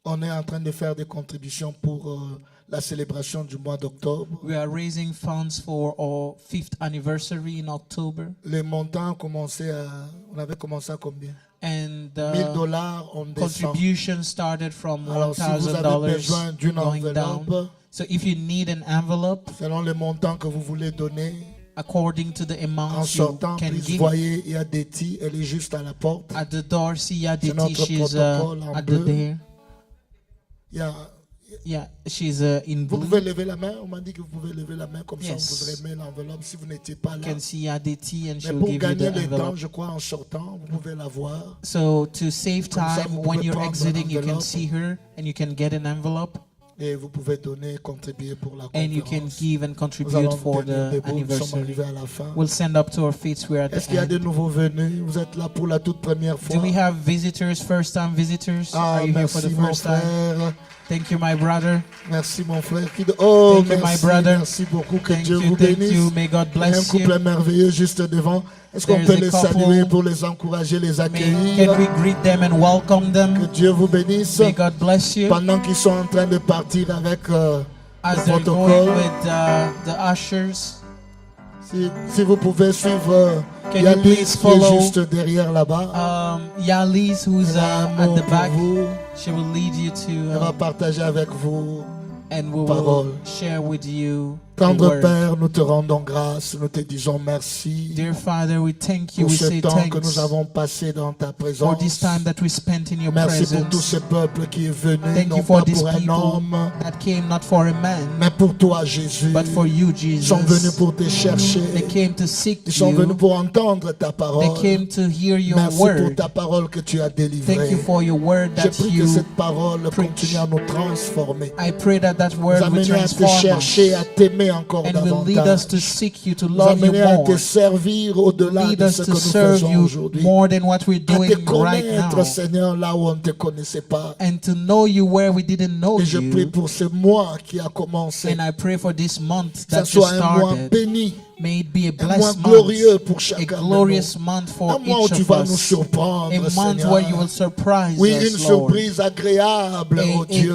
On est en train de faire des contributions pour la célébration du mois d'octobre. We are raising funds for our 5th anniversary in October. Les montants on avait commencé à combien? And $1000, on descend. contribution started from Alors, si vous avez besoin $1,000 d'une going down. enveloppe, So if you need an envelope, selon le montant que vous voulez donner, according to the en amount you sortant, can please, give, voyez, il y a Deti, elle est juste à la porte. at the door, see Yaditi, notre she's protocole en at bleu. the there. Il y a, Yeah, she's in vous blue. pouvez lever la main, on m'a dit que vous pouvez lever la main, comme ça Yes. on vous remet l'enveloppe si vous n'étiez pas You là. can see Yaditi and Mais she'll pour give you gagner the le temps, envelope. je crois, en sortant, vous pouvez la voir. So to save Comme ça, time, vous when pouvez you're prendre exiting, you can l'enveloppe. see her and you can get an envelope Et vous pouvez donner, contribuer pour la and you can conférence. give and Nous contribute allons for tenir the debout, nous sommes anniversary. arrivés à la fin. We'll stand up to our feet. We're at Est-ce the qu'il y a des end. nouveaux venus? Vous êtes là pour la toute première fois? Do we have visitors, first time visitors? Ah, Are you here for merci the mon first time? frère. Thank you, my brother. Merci mon frère. Oh, Thank you, my merci, brother. merci beaucoup. Que Thank Dieu you, vous thank bénisse. you. May God Il y a un bless you. couple merveilleux juste devant. Est-ce qu'on There's peut a les couple. saluer pour les encourager, les Can accueillir? we greet them and welcome Que them? Dieu vous bénisse. May God bless you. Pendant qu'ils sont en train de partir avec le As they're going protocole, with the ushers, si vous pouvez suivre Can you Yalis please qui est follow, juste derrière là-bas. Yalis, who's Elle a un at mot the pour back, vous. she will lead you Elle va to partager avec vous. and we will parole. share with you the Tendre word. Père, nous te rendons grâce, nous te disons merci Dear Father, we thank you. pour We ce say temps que thanks nous avons passé dans ta for présence. this time that we spent in your Merci pour tout presence. ce peuple qui est venu, Thank non you for pas these pour un people homme, that came not for a man, mais pour toi, Jésus. but for you, Ils sont venus Jesus. pour te chercher. They came to seek Ils sont venus you. pour entendre ta They parole. came to hear your Merci pour word. ta parole que tu as Thank délivrée. you for your word Je that prie que you cette parole preach. continue à nous transformer. I pray that that Nous word will amener à te transform us chercher, à t'aimer encore and will lead us davantage. to seek you, to Nous love you amener à te more, servir au-delà lead de us ce que to nous serve faisons you aujourd'hui. more than what we're À te doing right connaître, now, Seigneur, là où on ne te connaissait pas. and to know you where we didn't know Et je prie you. pour ce mois qui a commencé. And I pray for this month Que ça that just soit un mois started. béni, May it be a un mois blessed glorieux month, pour a chacun de glorious nous. month Un for mois où each tu of vas nous us, surprendre, a month Seigneur. where you will surprise Oui, us, une Lord. surprise agréable, oh Dieu.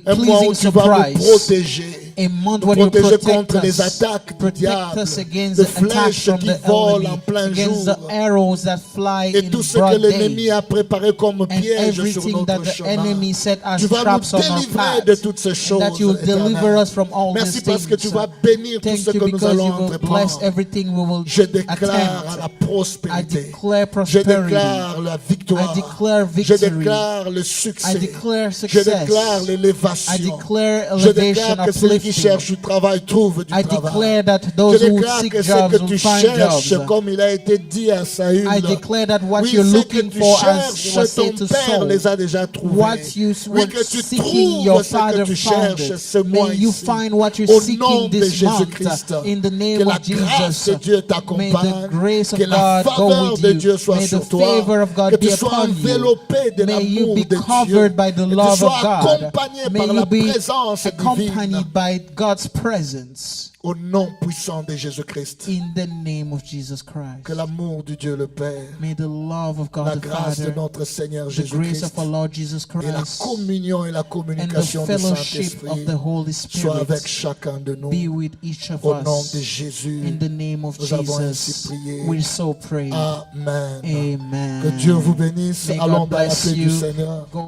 A Un mois où pleasing tu vas nous surprise. protéger. A month Nous where you protéger protect contre les us, attaques du protect diable, us against des the attacks flèches from qui the volent enemy, en plein against jour, the arrows that fly et in tout ce que broad l'ennemi day, a préparé comme and piège sur everything that notre the chemin. enemy set as Tu vas nous traps on our délivrer de path, toutes ces and choses, that you will deliver Éternel. us from all Merci these parce que tu things. vas bénir tout Thank ce you que nous because allons you will bless entreprendre. everything we will Je déclare à la attempt. I prospérité. declare Je prosperity. déclare la victoire. I declare Je victory. déclare le I succès. declare Je success. déclare I l'élévation. declare Je elevation, déclare que celui qui qui lifting. cherchent du travail trouvent du I travail. declare that Je those who déclare seek que ce jobs que will tu find cherches, jobs. comme il a été dit à Saül, I declare that what oui, you're ce que looking tu for, as was cherches, ton said to Père Saul, les a déjà trouvés. what you Oui, were que tu seeking, your trouves ce que Father tu found cherches it. ce mois May you ici. find what you're Au seeking nom de this month. Jésus-Christ, In the que name la of grâce de Jesus, Dieu may t'accompagne, the grace of que la God go faveur with de you. Dieu soit May the sur toi, favor of que God tu be sois upon you. enveloppé de May you l'amour be de Dieu, covered by the que tu love sois of God. accompagné May par you la be présence divine. accompanied by God's presence. Au nom puissant de Jésus-Christ, In the name of Jesus Christ. que l'amour de Dieu le Père, May the love of God la the grâce de Father, notre Seigneur the grace Jésus-Christ of our Lord Jesus et la Christ, communion et la and the communication du fellowship of Saint-Esprit the Holy soient avec Spirit chacun de nous. be with each of Au nom de us. Jésus, In the name of nous avons ainsi Jesus, prié. we so pray. Amen. Amen. Que Dieu vous bénisse. May Allons God dans la bless paix du you. Seigneur. Go